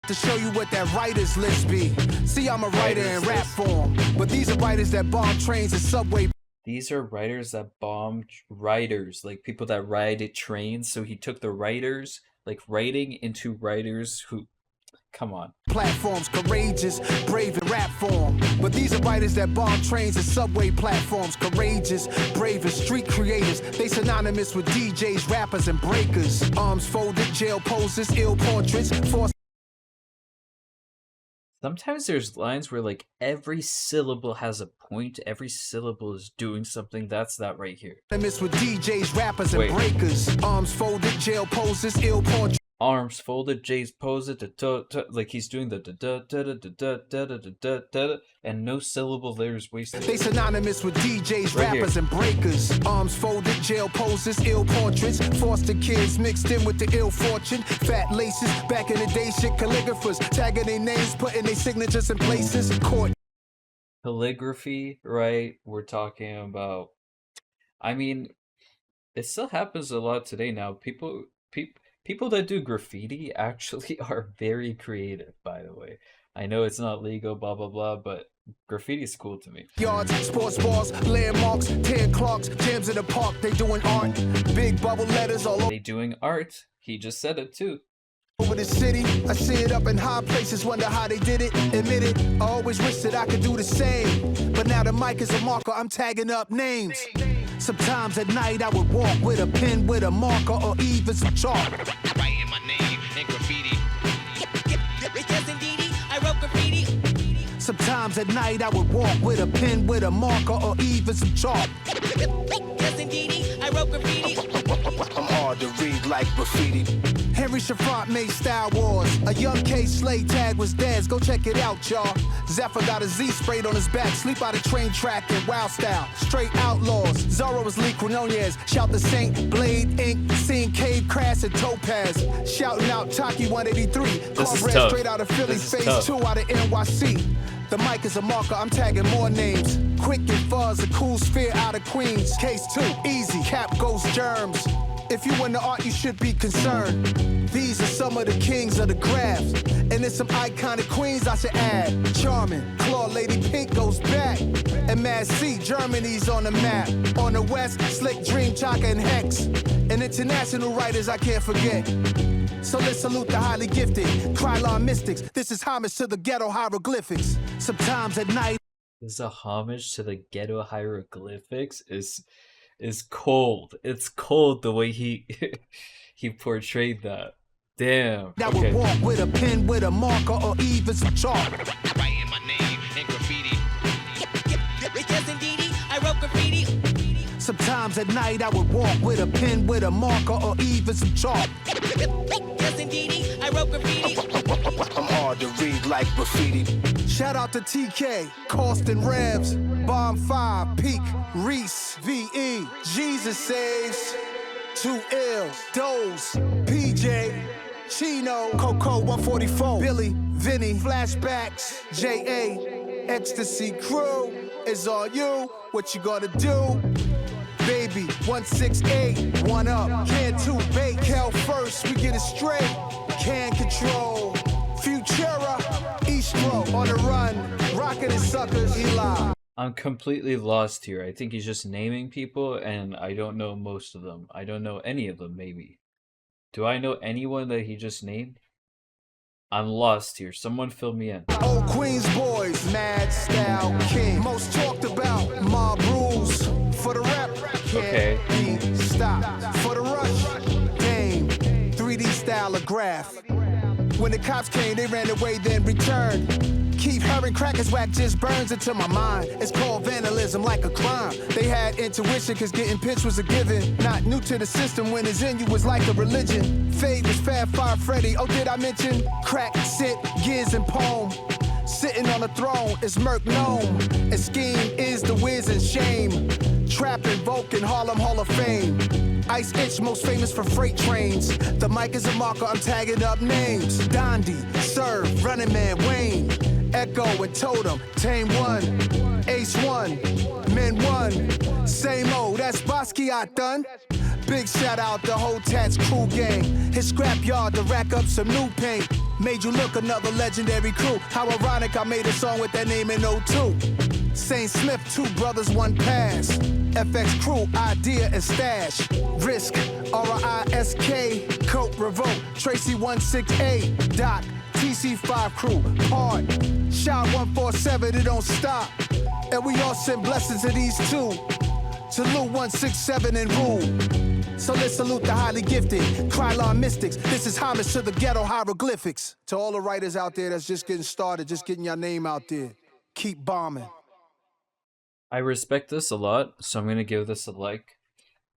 To show you what that writer's list be. See, I'm a writer in rap form, but these are writers that bomb trains and subway. These are writers that bomb writers, like people that ride trains. So he took the writers, like writing, into writers who, come on. Platforms, courageous, brave in rap form, but these are writers that bomb trains and subway platforms. Courageous, brave and street creators. They synonymous with DJs, rappers, and breakers. Arms folded, jail poses, ill portraits, forced. Sometimes there's lines where like every syllable has a point, every syllable is doing something. That's that right here. With DJs, rappers, and breakers. Arms folded, jail poses, ill portraits. Arms folded, Jay's pose it, like he's doing the and no syllable there is wasted. They synonymous with DJs, rappers, and breakers. Arms folded, jail poses, ill portraits. Foster kids mixed in with the ill fortune. Fat laces, back in the day, shit calligraphers. Tagging their names, putting their signatures in places. Court. Calligraphy, right? We're talking about. I mean, it still happens a lot today now. People that do graffiti actually are very creative, by the way. I know it's not legal, blah, blah, blah, but graffiti is cool to me. Yards, sports bars, landmarks, 10 clocks, jams in the park, they doing art. Big bubble letters all over. They doing art. He just said it too. Over the city, I see it up in high places, wonder how they did it. Admit it, I always wish that I could do the same. But now the mic is a marker, I'm tagging up names. Sometimes at night I would walk with a pen, with a marker, or even some chalk. Writing my name in graffiti. Sometimes at night I would walk with a pen, with a marker, or even some chalk. Yes, indeedy, I wrote graffiti. I'm hard to read like graffiti. Henry Shafront made Star Wars. A young K Slay tag was theirs. Go check it out, y'all. Zephyr got a Z sprayed on his back. Sleep out a train track in wild style. Straight outlaws. Zorro was Lee Quinonez. Shout the Saint, Blade, Ink, Seen Cave, Crass, and Topaz. Shouting out Taki 183. Cornbread straight out of Philly. Phase 2 out of NYC. The mic is a marker, I'm tagging more names. Quick and Fuzz, a cool sphere out of Queens. Case 2, easy, Cap Ghost Germs. If you into art, you should be concerned. These are some of the kings of the graphs. And there's some iconic queens I should add. Charming, Claw, Lady Pink goes back. And Mad C, Germany's on the map. On the west, Slick Dream, Chaka, and Hex. And international writers I can't forget. So let's salute the highly gifted Krylon mystics. This is homage to the ghetto hieroglyphics. Sometimes at night. This is a homage to the ghetto hieroglyphics. Is cold. It's cold the way he he portrayed that. Damn. That would walk with a pen, with a marker, or even some chalk. Writing my name in graffiti. Yes, indeedy, I wrote graffiti. Sometimes at night I would walk with a pen, with a marker, or even some chalk. Yes, indeedy, I wrote graffiti. I'm hard to read like graffiti. Shout out to TK, Costin Rebs, Bomb 5, Peak, Reese, VE, Jesus Saves, 2 Ill, Doze, PJ, Chino, Coco 144, Billy, Vinny, Flashbacks, JA, Ecstasy Crew, is on you, what you gonna do? Baby, 168, 1 up, Can 2 bait, Cal first, we get it straight, Can control, Futura, Eastro, on the run, Rocket and Suckers, Eli. I'm completely lost here. I think he's just naming people, and I don't know most of them. I don't know any of them, maybe. Do I know anyone that he just named? I'm lost here. Someone fill me in. Old Queens boys, Mad Style King. Most talked about, Mob Rules. For the rap, Okay. can't be stopped. For the rush, Dame, 3D stylograph. When the cops came, they ran away, then returned. Keep hearing crackers whack just burns into my mind. It's called vandalism, like a crime. They had intuition, cause getting pinched was a given. Not new to the system, when it's in you was like a religion. Fade was Fab Fire Freddy, oh did I mention? Crack, sit, Giz, and Poem. Sitting on the throne is Merc Gnome. And Scheme is the whiz and shame. Trap invoking Harlem Hall of Fame. Ice Itch, most famous for freight trains. The mic is a marker, I'm tagging up names. Dondi, Serve, Running Man, Wayne. Echo and Totem, Tame 1. Ace 1, Men 1. Same old, that's Basquiat done. Big shout out the whole Tats crew gang. His scrapyard to rack up some new paint. Made you look another legendary crew. How ironic I made a song with that name in 02. Saint Smith, 2 brothers, 1 pass. FX crew, idea and stash. Risk, R-I-S-K, Cope, Revolt, Tracy 168, Doc, TC5 crew, Hard, Shot 147, it don't stop. And we all send blessings to these 2. Salute 167 and rule. So let's salute the highly gifted Krylon mystics. This is homage to the ghetto hieroglyphics. To all the writers out there that's just getting started, just getting your name out there. Keep bombing. I respect this a lot, so I'm gonna give this a like.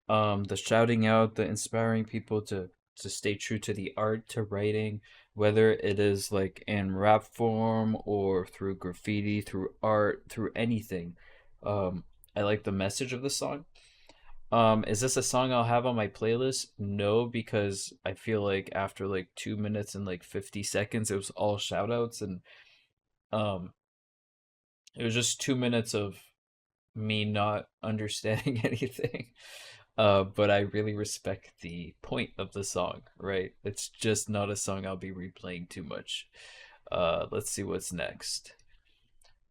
The shouting out, the inspiring people to stay true to the art, to writing, whether it is like in rap form or through graffiti, through art, through anything. I like the message of the song. Is this a song I'll have on my playlist? No, because I feel like after like 2 minutes and like 50 seconds, it was all shout outs, and it was just 2 minutes of me not understanding anything. But I really respect the point of the song, right? It's just not a song I'll be replaying too much. Let's see what's next.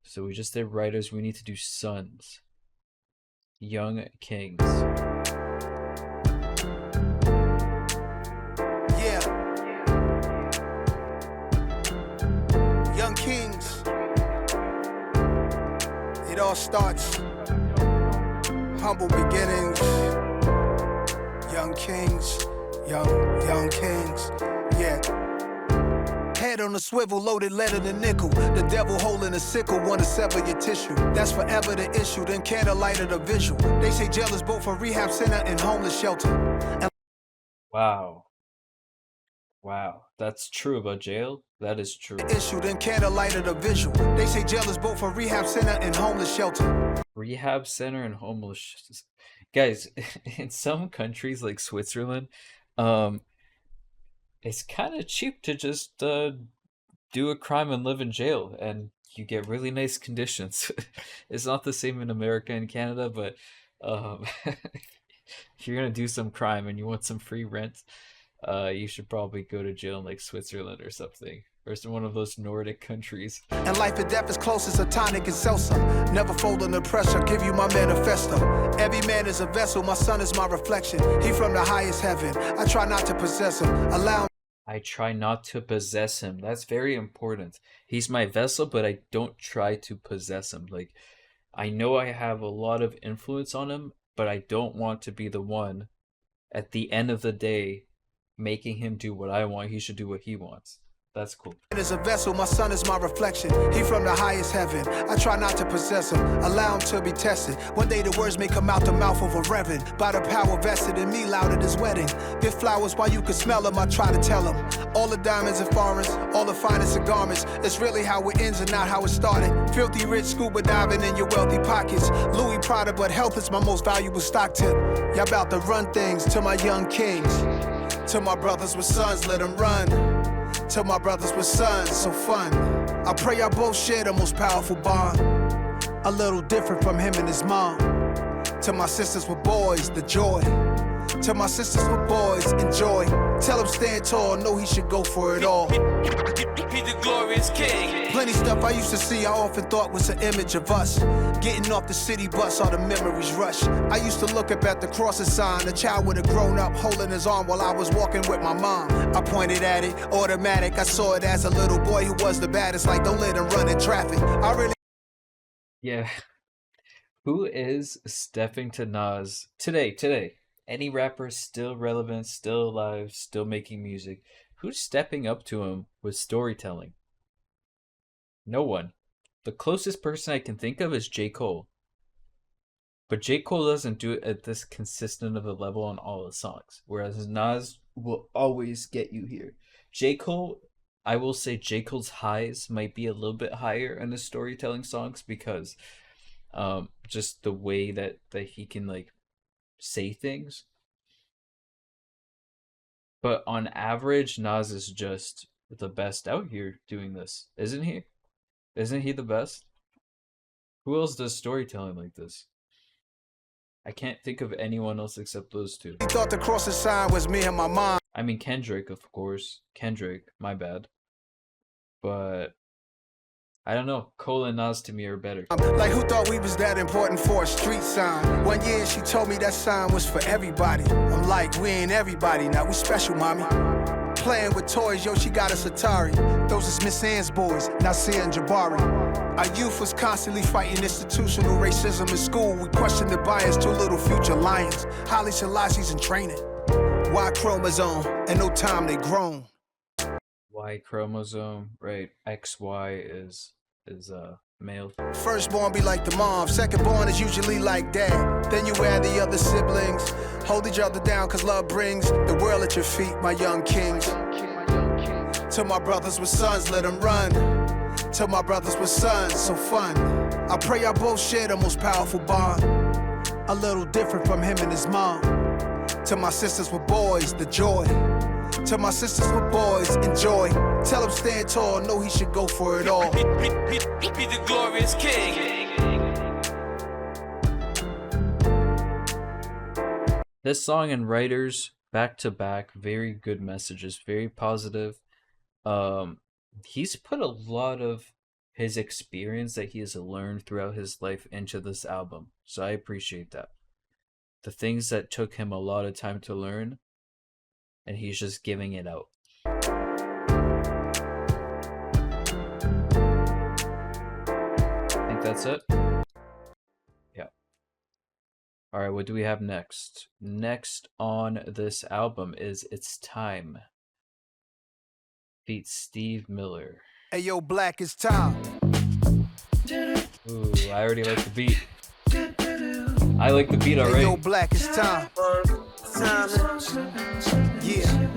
So we just did writers, we need to do sons. Young Kings. Yeah. Young Kings. It all starts. Humble beginnings. Young Kings. Young Kings. Yeah. Head on a swivel, loaded lead in a nickel. The devil holding a sickle, wanna sever your tissue. That's forever the issue, then candlelight of the visual. They say jail is both a rehab center and homeless shelter. And Wow. Wow. That's true about jail? That is true. issue, then candlelight of the visual. They say jail is both a rehab center and homeless shelter. Rehab center and homeless. Guys, in some countries like Switzerland, it's kind of cheap to just do a crime and live in jail, and you get really nice conditions. It's not the same in America and Canada, but if you're gonna do some crime and you want some free rent, you should probably go to jail in like Switzerland or something, or some one of those Nordic countries. And life and death is close as a tonic and seltzer. Never fold under pressure, give you my manifesto. Every man is a vessel, my son is my reflection. He from the highest heaven, I try not to possess him. I try not to possess him. That's very important. He's my vessel, but I don't try to possess him. Like, I know I have a lot of influence on him, but I don't want to be the one at the end of the day making him do what I want. He should do what he wants. That's cool. As a vessel, my son is my reflection. He from the highest heaven. I try not to possess him. Allow him to be tested. One day the words may come out the mouth of a reverend. By the power vested in me, loud at his wedding. Get flowers while you can smell them. I try to tell him. All the diamonds and foreigns, all the finest of garments. It's really how it ends and not how it started. Filthy rich scuba diving in your wealthy pockets. Louis Prada, but health is my most valuable stock tip. Y'all about to run things to my young kings. To my brothers with sons, let them run. To my brothers with sons, so fun. I pray y'all both share the most powerful bond. A little different from him and his mom. To my sisters with boys, the joy. To my sisters with boys, enjoy. Tell him stand tall, know he should go for it all. He the glorious king. Plenty stuff I used to see, I often thought was an image of us. Getting off the city bus, all the memories rush. I used to look up at the crosses sign. A child would have grown up holding his arm while I was walking with my mom. I pointed at it, automatic. I saw it as a little boy who was the baddest. Like, don't let him run in traffic. I really. Yeah. Who is stepping to Nas today? Any rapper still relevant, still alive, still making music? Who's stepping up to him with storytelling? No one. The closest person I can think of is J. Cole. But J. Cole doesn't do it at this consistent of a level on all his songs, whereas Nas will always get you here. J. Cole, I will say J. Cole's highs might be a little bit higher in his storytelling songs because just the way that he can like say things. But on average, Nas is just the best out here doing this, isn't he? Isn't he the best? Who else does storytelling like this? I can't think of anyone else except those two. He thought the crossing sign was me and my mom. I mean, Kendrick, of course. Kendrick, my bad. But I don't know. Cole and Nas to me are better. Like, who thought we was that important for a street sign? One year she told me that sign was for everybody. I'm like, we ain't everybody now, we special, mommy. Playing with toys, yo, she got us Atari. Those is Miss Ann's boys, Nasir and Jabari. Our youth was constantly fighting institutional racism in school. We questioned the bias, two little future lions. Holly Selassie's in training. Y chromosome, and no time they grown. Y chromosome, right? XY is male. Firstborn be like the mom, secondborn is usually like dad. Then you add the other siblings. Hold each other down cause love brings the world at your feet, my young kings. To my brothers with sons, let them run. To my brothers with sons, so fun. I pray y'all both share the most powerful bond. A little different from him and his mom. To my sisters with boys, the joy. To my sisters with boys, enjoy. Tell him stand tall, know he should go for it all. He the glorious king. This song and writers back to back, very good messages, very positive. He's put a lot of his experience that he has learned throughout his life into this album, so I appreciate that. The things that took him a lot of time to learn, and he's just giving it out. I think that's it. Yeah. Alright, what do we have next? Next on this album is It's Time. feat Steve Miller. Hey yo, Black, it's time. Ooh, I already like the beat. I like the beat already. Hey yo, Black, it's time. Yeah.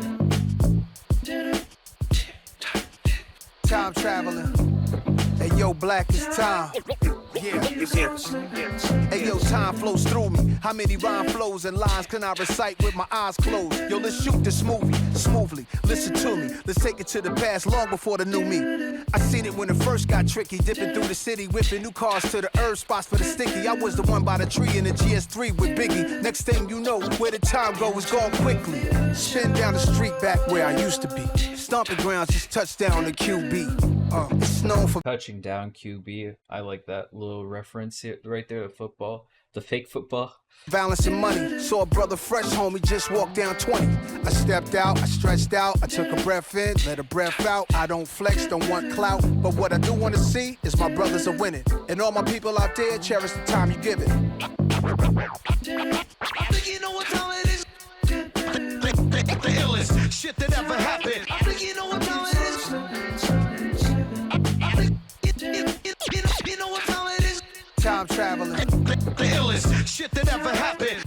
Time traveling. Hey yo, Black, it's time. Yeah. Hey yo, time flows through me. How many rhyme flows and lines can I recite with my eyes closed? Yo, let's shoot this movie smoothly. Listen to me. Let's take it to the past long before the new me. I seen it when it first got tricky. Dipping through the city, whipping new cars to the herb spots for the sticky. I was the one by the tree in the GS3 with Biggie. Next thing you know, where the time go is gone quickly. Spin down the street back where I used to be. Stomping grounds, just touchdown to QB. It's known for touching down QB. I like that little reference here, right there, the football, the fake football. Violence and money. Saw a brother fresh homie just walk down 20. I stepped out, I stretched out, I took a breath in, let a breath out. I don't flex, don't want clout, but what I do want to see is my brothers are winning. And all my people out there cherish the time you give it. I think you know what time it is. The illest shit that ever happened. I think you know what time it is. You know what time it is. Time traveling. The illest shit that ever happened.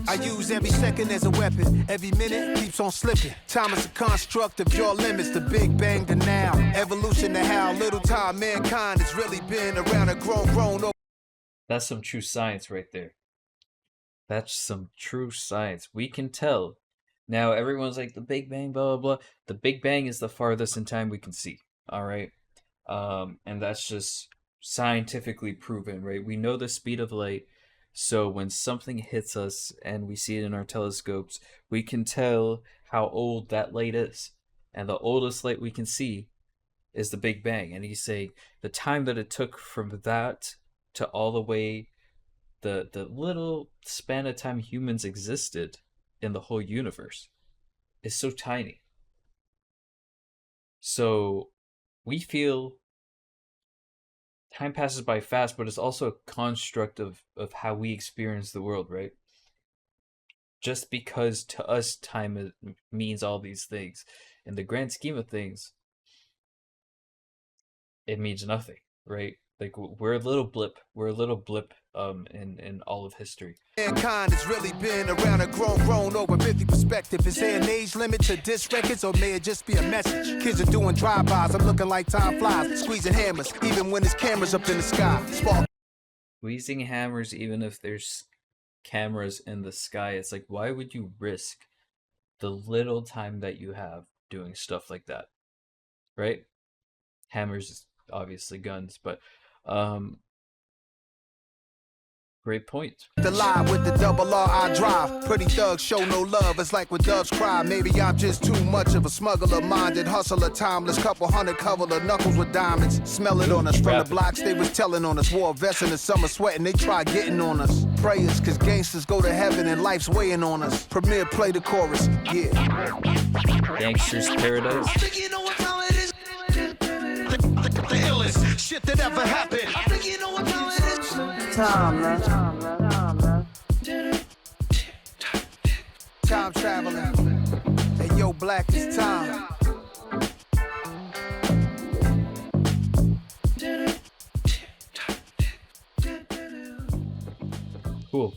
I use every second as a weapon. Every minute keeps on slipping. Time is a construct of your limits. The Big Bang to now. Evolution to how little time mankind has really been around a grown. That's some true science right there. That's some true science. We can tell. Now everyone's like the Big Bang, blah, blah, blah. The Big Bang is the farthest in time we can see. All right. And that's just scientifically proven, right? We know the speed of light. So when something hits us and we see it in our telescopes, we can tell how old that light is. And the oldest light we can see is the Big Bang. And he's saying the time that it took from that to all the way, the little span of time humans existed in the whole universe is so tiny. So we feel time passes by fast, but it's also a construct of how we experience the world, right? Just because to us time means all these things, in the grand scheme of things, it means nothing, right? Like we're a little blip in all of history. Mankind has really been around a grown over 50 perspective. Is there an age limit to disc records, or may it just be a message? Kids are doing drive-bys, I'm looking like time flies, squeezing hammers, even when there's cameras up in the sky. Squeezing hammers, even if there's cameras in the sky. It's like, why would you risk the little time that you have doing stuff like that, right? Hammers, obviously guns, but great point. The lie with the double R I drive. Pretty thugs show no love. It's like when doves cry. Maybe I'm just too much of a smuggler, minded hustler, timeless. Couple hundred cover the knuckles with diamonds. Smell it on us from the blocks. They was telling on us. Wore a vest in the summer sweating. They try getting on us. Prayers, cause gangsters go to heaven and life's weighing on us. Premier play the chorus. Yeah. Gangsters Paradise. I think you know what time it is. The illest shit that ever happened. I think you know what time it is. Time, man. Time traveling. Hey, yo, Black, it's time. Cool.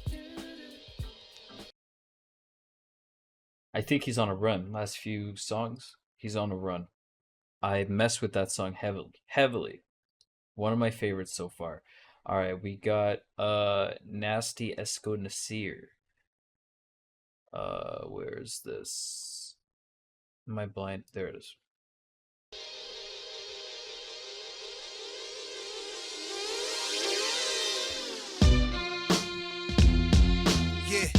I think he's on a run. Last few songs, he's on a run. I mess with that song heavily. One of my favorites so far. All right, we got Nasty Esco Nasir. Where is this? Am I blind? There it is. Yeah.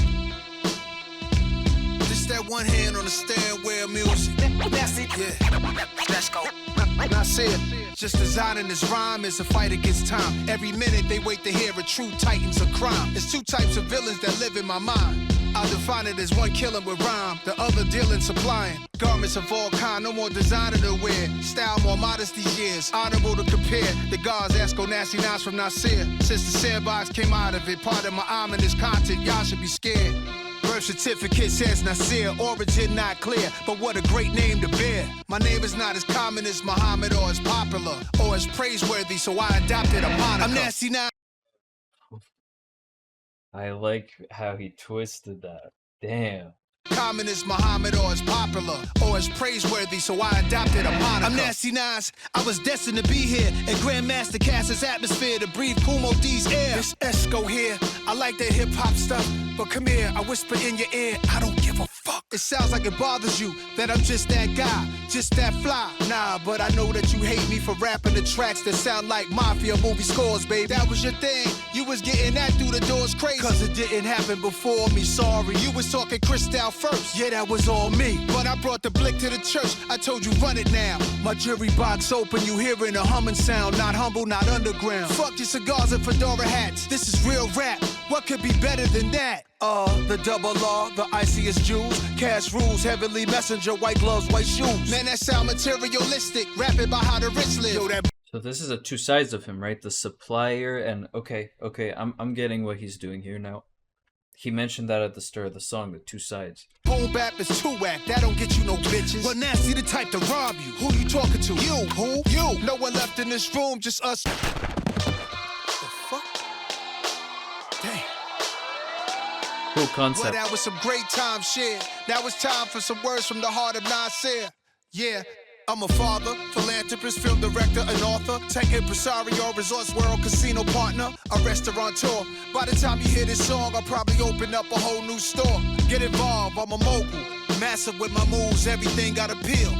This that one hand on the stairwell music. That's it. Yeah. Let's go. I said, just designing this rhyme is a fight against time. Every minute they wait to hear a true titan's a crime. There's two types of villains that live in my mind. I'll define it as one killing with rhyme, the other dealing supplying. Garments of all kind, no more designer to wear. Style more modest these years, honorable to compare. The guards ask go nasty knives from Nasir. Since the sandbox came out of it, part of my ominous content, y'all should be scared. birth certificate says Nasir, origin not clear, but what a great name to bear. My name is not as common as Muhammad or as popular or as praiseworthy, so I adopted a moniker. I'm nasty now. I like how he twisted that. Damn. Common as Muhammad or as popular or as praiseworthy, so I adopted a moniker. I'm Nasty Nas, I was destined to be here in Grandmaster Cass's atmosphere to breathe Kumo D's air. This Esco here, I like that hip-hop stuff, but come here, I whisper in your ear, I don't give a fuck. It sounds like it bothers you that I'm just that guy, just that fly. Nah, but I know that you hate me for rapping the tracks that sound like Mafia movie scores, babe. That was your thing, you was getting that through the doors crazy, cause it didn't happen before me, sorry. You was talking Cristal first, yeah, that was all me. But I brought the blick to the church, I told you run it now. My jury box open, you hearing a humming sound, not humble, not underground. Fuck your cigars and fedora hats, this is real rap, what could be better than that? The double R, the iciest jewels, cash rules, heavenly messenger, white gloves, white shoes. Man, that sound materialistic, rapping about how the rich live. Yo, that So this is a two sides of him, right? The supplier and okay, I'm getting what he's doing here now. He mentioned that at the start of the song, the two sides. boom bap is too whack, that don't get you no bitches. Well, Nasty the type to rob you. Who you talking to? You. Who? You. No one left in this room, just us. The fuck? Damn. Cool concept. Well, that was some great time shit. Now it's time for some words from the heart of Nasir. Yeah. I'm a father, philanthropist, film director, and author, tech impresario, resorts world casino partner, a restaurateur. By the time you hear this song, I'll probably open up a whole new store. Get involved, I'm a mogul, massive with my moves, everything got appeal.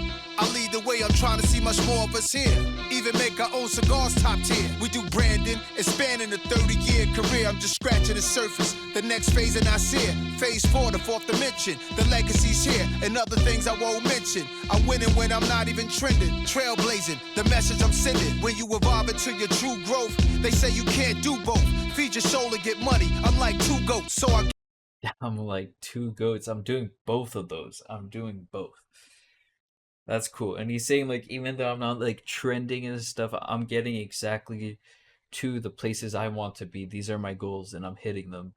I lead the way, I'm trying to see much more of us here. Even make our own cigars top tier. We do branding, expanding a 30-year career. I'm just scratching the surface. The next phase in Nasir, phase 4, the fourth dimension. The legacy's here, and other things I won't mention. I'm winning when I'm not even trending. Trailblazing, the message I'm sending. When you evolve into your true growth, they say you can't do both. Feed your soul and get money. I'm like two goats, so I'm like two goats. I'm doing both of those. I'm doing both. That's cool. And he's saying, like, even though I'm not, like, trending and stuff, I'm getting exactly to the places I want to be. These are my goals, and I'm hitting them.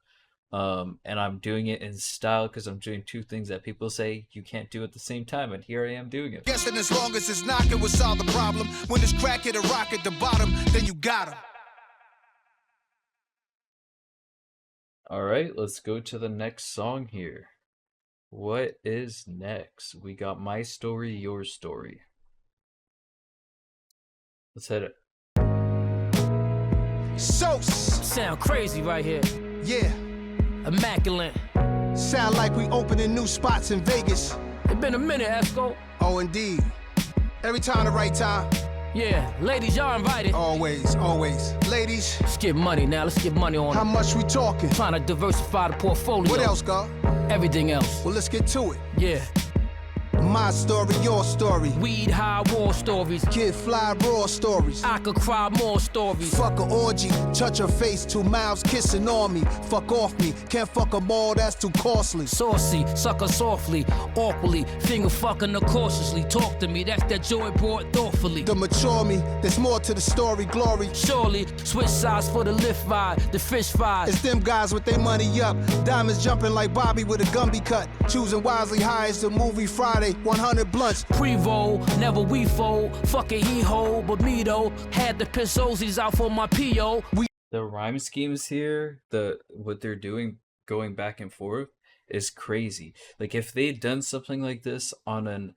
And I'm doing it in style because I'm doing two things that people say you can't do at the same time, and here I am doing it. Guessing as long as it's knocking will solve the problem. When it's crack at a rock at the bottom, then you got him. All right, let's go to the next song here. What is next? We got My Story, Your Story. Let's hit it. Sound crazy right here. Yeah. Immaculate. Sound like we opening new spots in Vegas. It's been a minute, Esco. Oh, indeed. Every time the right time. Yeah, ladies, y'all invited. Always, always. Ladies. Let's get money now. Let's get money on How much we talking? Trying to diversify the portfolio. What else, God? Everything else. Well, let's get to it. Yeah. My story, your story. Weed high war stories. Kid fly raw stories. I could cry more stories. Fuck a orgy, touch her face, 2 mouths kissing on me. Fuck off me, can't fuck them all, that's too costly. Saucy, sucker softly, awkwardly, finger fucking her cautiously. Talk to me, that's that joy brought thoughtfully. The mature me, there's more to the story, glory. Surely, switch sides for the lift ride, the fish fries. It's them guys with their money up, diamonds jumping like Bobby with a Gumby cut. Choosing wisely high as the movie Friday, 100 blunts. Pre-roll, never we fold, fuck it he hold, but me though, had the piss Ozzies out for my P.O. The rhyme schemes here, what they're doing, going back and forth, is crazy. Like, if they'd done something like this on an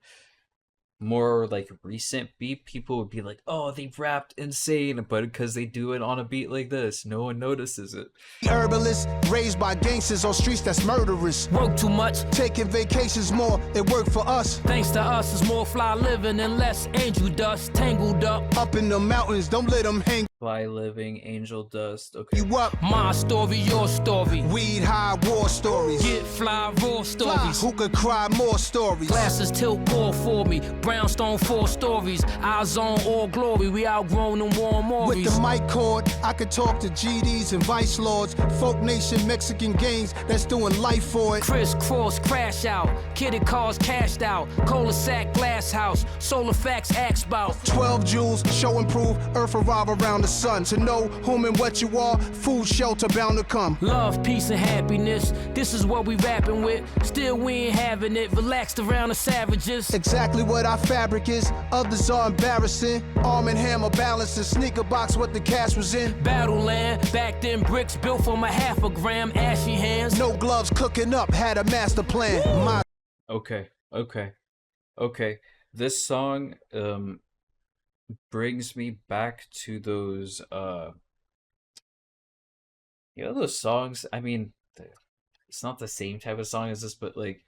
more like recent beat, people would be like, oh, they rapped insane, but because they do it on a beat like this, no one notices it. Herbalist, raised by gangsters on streets that's murderous. Work too much, taking vacations more, it worked for us. Thanks to us, it's more fly living and less angel dust, tangled up in the mountains, don't let them hang. Fly living, angel dust, okay. You up? My story, your story. Weed high war stories. Get fly raw stories. Who could cry more stories? Glasses tilt all for me. Brownstone 4 stories. Eyes on all glory. We outgrown them warm Mauries. With the mic cord, I could talk to GDs and vice lords. Folk nation, Mexican gangs that's doing life for it. Crisscross, crash out. Kidded cars cashed out. Cul-de-sac, glass house. Solar facts, axe bout. 12 jewels, show and prove. Earth revolve around the sun. To know whom and what you are, food, shelter bound to come. Love, peace, and happiness. This is what we rapping with. Still we ain't having it. Relaxed around the savages. Exactly what our fabric is. Others are embarrassing. Arm and hammer balancing. Sneaker box what the cash was in. Battle land. Back then bricks built from a half a gram. Ashy hands. No gloves cooking up. Had a master plan. My Okay. This song brings me back to those those songs. I mean, it's not the same type of song as this, but like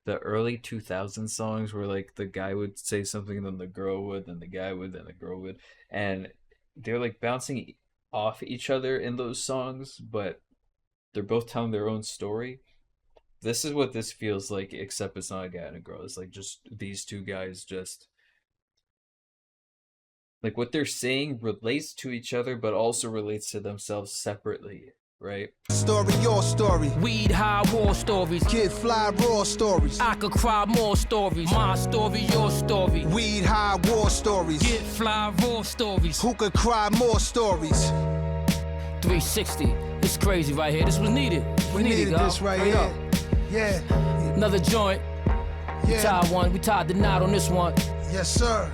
the early 2000 songs where like the guy would say something, then the girl would, then the guy would, then the girl would, and they're like bouncing off each other in those songs, but they're both telling their own story. This is what this feels like, except it's not a guy and a girl. It's like just these two guys, just like what they're saying relates to each other, but also relates to themselves separately, right? story, your story. Weed high war stories. Kid fly raw stories. I could cry more stories. My story, your story. Weed high war stories. Get fly raw stories. Who could cry more stories? 360. It's crazy right here. This was needed. We needed this right Straight here. up. Yeah. Another joint. We Yeah. tied one. We tied the knot on this one. Yes, sir.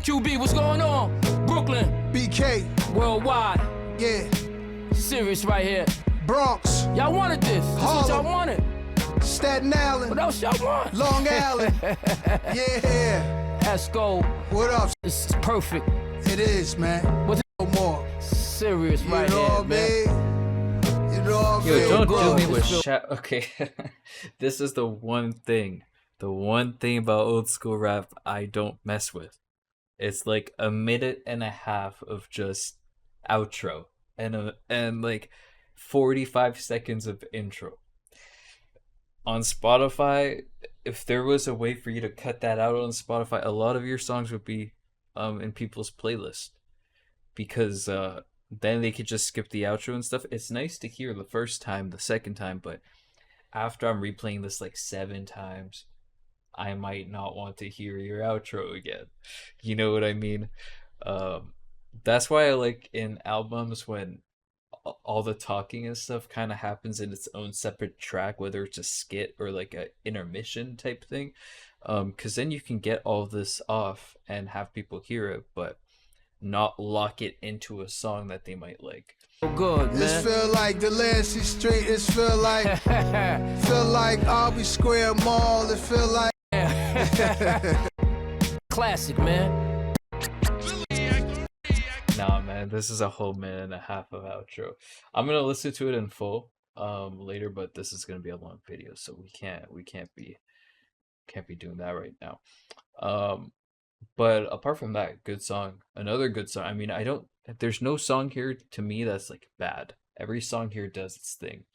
QB, what's going on? Brooklyn. BK. Worldwide. Yeah. Serious right here. Bronx. Y'all wanted this. This is what y'all Harlem. wanted. Staten Island. What else y'all want? Long Island. Yeah. Esco. What up? This is perfect. It is, man. What's No more. serious You right know here, what I man? mean? You know what I Yo, mean? don't good. do me with This shout. Okay, this is the one thing about old school rap I don't mess with. It's like a minute and a half of just outro and like 45 seconds of intro. On Spotify, if there was a way for you to cut that out on Spotify, a lot of your songs would be in people's playlists, because then they could just skip the outro and stuff. It's nice to hear the first time, the second time, but after I'm replaying this like 7 times, I might not want to hear your outro again. You know what I mean? That's why I like in albums when all the talking and stuff kind of happens in its own separate track, whether it's a skit or like a intermission type thing, because then you can get all this off and have people hear it, but not lock it into a song that they might like. Good, This man. feel like Delancey Street. It feel like Albee Square Mall. It feel like Classic, man. Nah, man, this is a whole minute and a half of outro. I'm gonna listen to it in full later, but this is gonna be a long video, so we can't be doing that right now. But apart from that, good song. Another good song. I mean, there's no song here to me that's like bad. Every song here does its thing.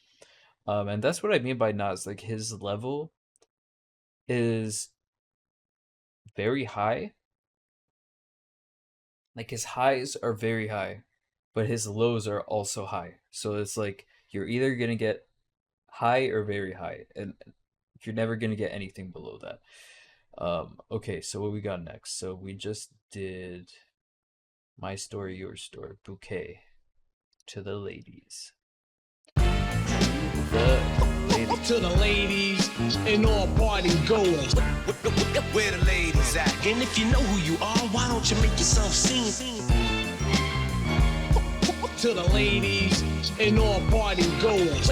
And that's what I mean by Nas. Like his level is very high. Like his highs are very high, but his lows are also high. So it's like you're either gonna get high or very high, and you're never gonna get anything below that. Okay, so what we got next? So we just did My Story, Your Story, Bouquet, To the Ladies. To the ladies and all party goers. Where the ladies at? And if you know who you are, why don't you make yourself seen? To the ladies and all party goers.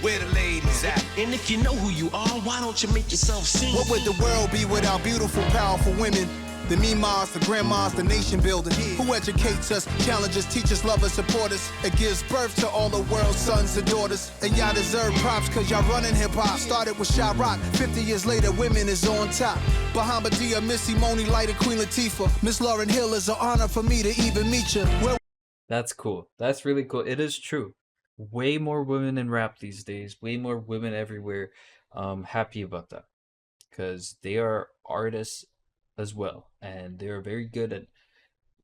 Where the ladies at? And if you know who you are, why don't you make yourself seen? what would the world be without beautiful, powerful women? The Mimas, the grandmas, the nation building. Who educates us, challenges, teaches, love us, support us. It gives birth to all the world's sons and daughters. And y'all deserve props, cause y'all running hip hop. Started with Shy Rock, 50 years later, women is on top. Bahamadia, Missy, Moni, Light, and Queen Latifah. Miss Lauryn Hill is an honor for me to even meet you. That's cool. That's really cool. It is true. Way more women in rap these days. Way more women everywhere. Happy about that, because they are artists as well, and they're very good at,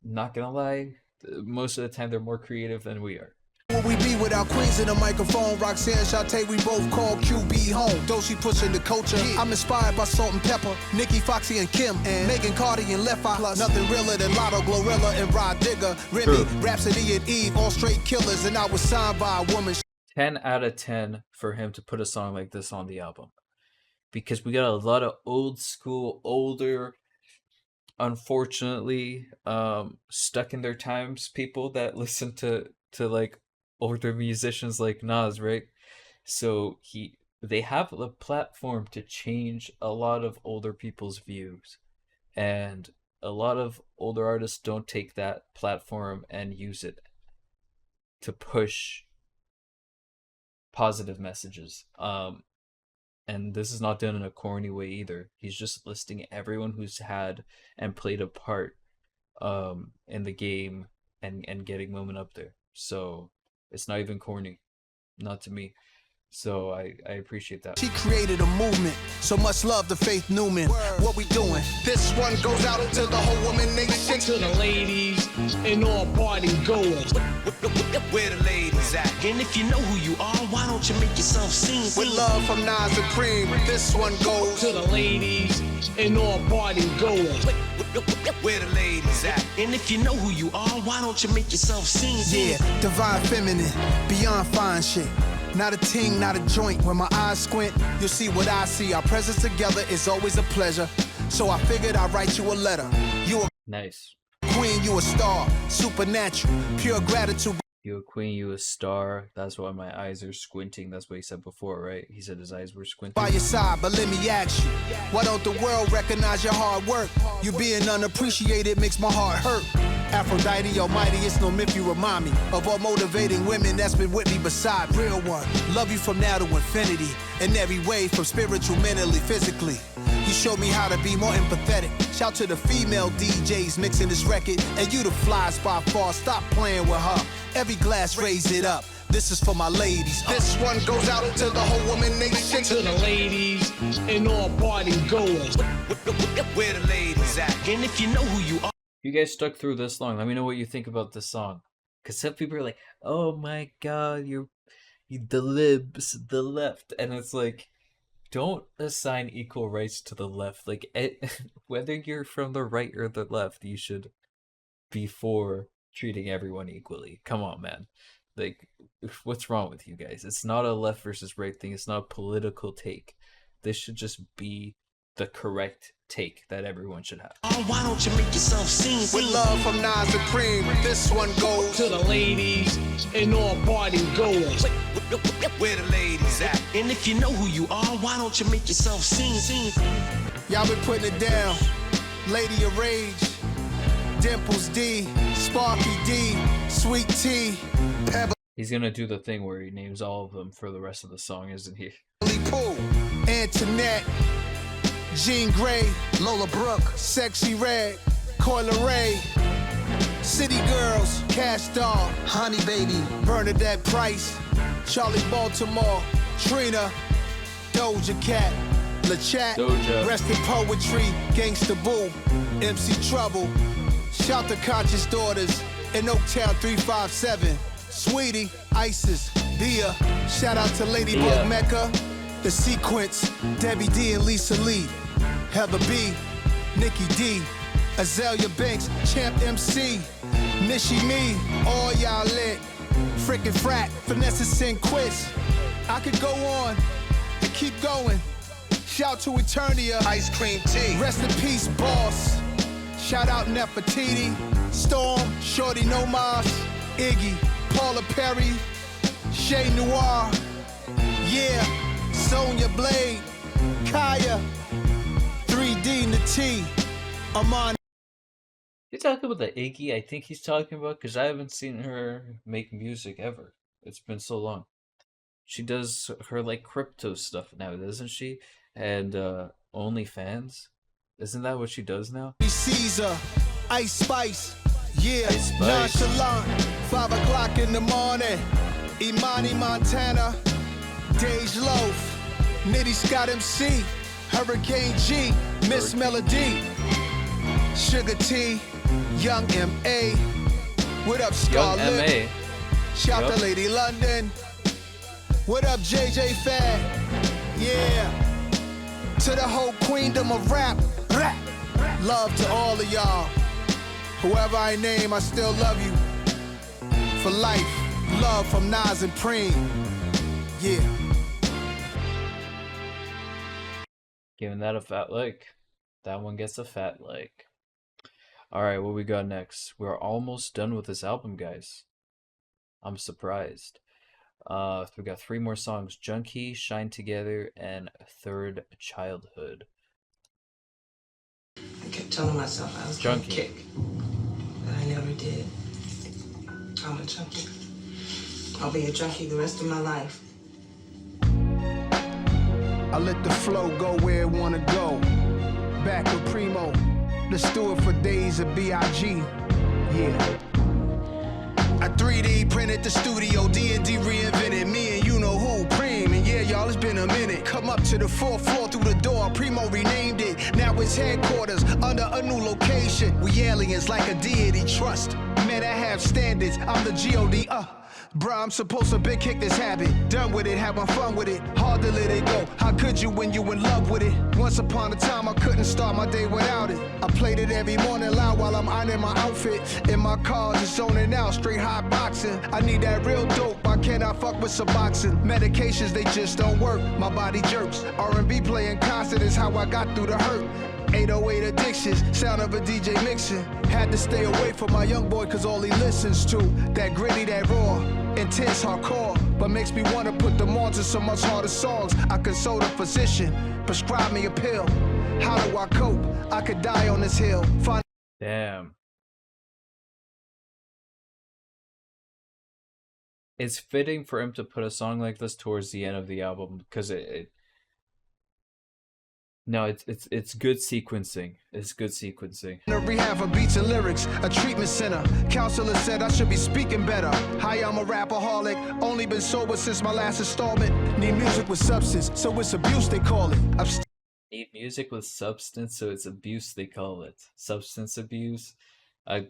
not gonna lie, most of the time they're more creative than we are. Where we be without queens in the microphone? Roxanne, Shantae, we both call QB home. Though she pushing the culture, I'm inspired by Salt and Pepper, Nikki, Foxy, and Kim, and Megan Cardi and Left Eye. Plus, nothing realer than Lotto, Glorilla, and Rod Digger, Remy, Rhapsody, and Eve, all straight killers. And I was signed by a woman. 10 out of 10 for him to put a song like this on the album, because we got a lot of old school, older, unfortunately, stuck in their times people that listen to like older musicians like Nas, right? So they have the platform to change a lot of older people's views, and a lot of older artists don't take that platform and use it to push positive messages. And this is not done in a corny way either. He's just listing everyone who's had and played a part in the game and getting Moment up there. So it's not even corny, not to me. So I appreciate that. She created a movement, so much love to Faith Newman. What we doing? This one goes out to the whole woman nation. To the ladies and all party goers. Where the ladies at? And if you know who you are, why don't you make yourself seen? With love from Nas Supreme, this one goes to the ladies and all party goers. Where the ladies at? And if you know who you are, why don't you make yourself seen? Yeah, divine feminine, beyond fine shit. Not a ting, not a joint. When my eyes squint, you'll see what I see. Our presence together is always a pleasure. So I figured I'd write you a letter. You a nice queen, you a star, supernatural, pure gratitude. You a queen, you a star. That's why my eyes are squinting. That's what he said before, right? He said his eyes were squinting. By your side, but let me ask you, why don't the world recognize your hard work? You being unappreciated makes my heart hurt. Aphrodite almighty, it's no myth, you remind me of all motivating women that's been with me beside real one. Love you from now to infinity, in every way, from spiritual, mentally, physically. You showed me how to be more empathetic. Shout to the female DJs mixing this record, and you the flies by far. Stop playing with her. Every glass, raise it up. This is for my ladies. This one goes out to the whole woman nation. To the ladies and all party goers. Where the ladies at? And if you know who you are. You guys stuck through this long. Let me know what you think about this song. Because some people are like, oh my god, you the libs, the left. And it's like, don't assign equal rights to the left. Like, whether you're from the right or the left, you should be for treating everyone equally. Come on, man. Like, what's wrong with you guys? It's not a left versus right thing. It's not a political take. This should just be the correct take that everyone should have. Oh, why don't you make yourself seen? With love from Nas Supreme, this one goes to the ladies and all party goers. Where the ladies at? And if you know who you are, why don't you make yourself seen? Y'all been putting it down. Lady of Rage, Dimples D, Sparky D, Sweet T, Pebble. He's gonna do the thing where he names all of them for the rest of the song, isn't he? Pooh, Antoinette, Jean Grey, Lola Brooke, Sexy Red, Coyle Ray, City Girls, Cash Doll, Honey Baby, Bernadette Price, Charlie Baltimore, Trina, Doja Cat, LaChat, Rest in Poetry, Gangsta Boo, MC Trouble, Shout to Conscious Daughters, in Oaktown 357, Sweetie, Isis, Bia, shout out to Ladybug Mecca, The Sequence, Debbie D and Lisa Lee, Heather B, Nikki D, Azalea Banks, Champ MC, Nishi Me, all y'all lit, Frickin' Frat, Vanessa Sinquist. I could go on and keep going. Shout to Eternia, Ice Cream Tea, rest in peace, Boss. Shout out Nefertiti, Storm, Shorty No Mas, Iggy, Paula Perry, Shay Noir, yeah, Sonya Blade, Kaya, 3D Nati, Amon. You talking about the Iggy? I think he's talking about, because I haven't seen her make music ever. It's been so long. She does her like crypto stuff now, doesn't she? And OnlyFans. Isn't that what she does now? Caesar, Ice Spice, yeah, Ice Spice. Nonchalant, 5 o'clock in the morning, Imani Montana, Dej Loaf, Nitty Scott MC, Hurricane G, Miss Melody, Sugar T, Young M.A., what up Scarlet, Shout to Lady London. What up, JJ Fad? Yeah. To the whole queendom of rap. Love to all of y'all. Whoever I name, I still love you. For life. Love from Nas and Preem. Yeah. Giving that a fat like. That one gets a fat like. Alright, what we got next? We're almost done with this album, guys. I'm surprised. We got 3 more songs. Junkie, Shine Together, and Third Childhood. I kept telling myself I was gonna kick, but I never did. I'm a junkie. I'll be a junkie the rest of my life. I let the flow go where it wanna go. Back with Primo. Let's do it for days of B.I.G. Yeah. I 3D printed the studio, D&D reinvented me and you know who, Preem. And yeah, y'all, it's been a minute. Come up to the 4th floor through the door, Primo renamed it. Now it's headquarters under a new location. We aliens like a deity trust. Man, I have standards, I'm the G.O.D. Bruh, I'm supposed to big kick this habit. Done with it, having fun with it. Hard to let it go. How could you when you in love with it? Once upon a time, I couldn't start my day without it. I played it every morning loud while I'm ironing my outfit. In my car, just zoning out, straight hot boxing. I need that real dope. I cannot fuck with Suboxone. Medications, they just don't work. My body jerks. R&B playing constant is how I got through the hurt. 808 addictions, sound of a DJ mixing. Had to stay away from my young boy cause all he listens to. That gritty, that raw, intense, hardcore. But makes me wanna put them on to some much harder songs. I consult a physician, prescribe me a pill. How do I cope? I could die on this hill. Damn. It's fitting for him to put a song like this towards the end of the album because no, it's good sequencing. It's good sequencing. A rehab for beats and lyrics, a treatment center. Counselor said I should be speaking better. Hi, I'm a rapaholic, only been sober since my last installment. Need music with substance, so it's abuse they call it. Need music with substance, so it's abuse they call it. Substance abuse.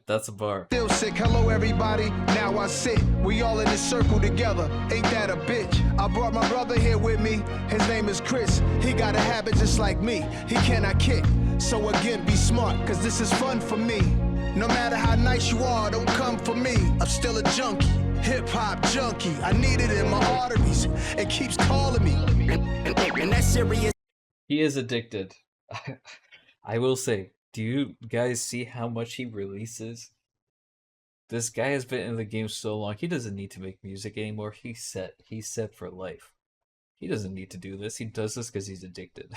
That's a bar. Still sick, hello everybody, now I sit. We all in this circle together, ain't that a bitch? I brought my brother here with me, his name is Chris. He got a habit just like me, he cannot kick. So again, be smart, cause this is fun for me. No matter how nice you are, don't come for me. I'm still a junkie, hip-hop junkie. I need it in my arteries, it keeps calling me. And that's serious. He is addicted. I will say. Do you guys see how much he releases? This guy has been in the game so long, he doesn't need to make music anymore. He's set for life. He doesn't need to do this. He does this because he's addicted.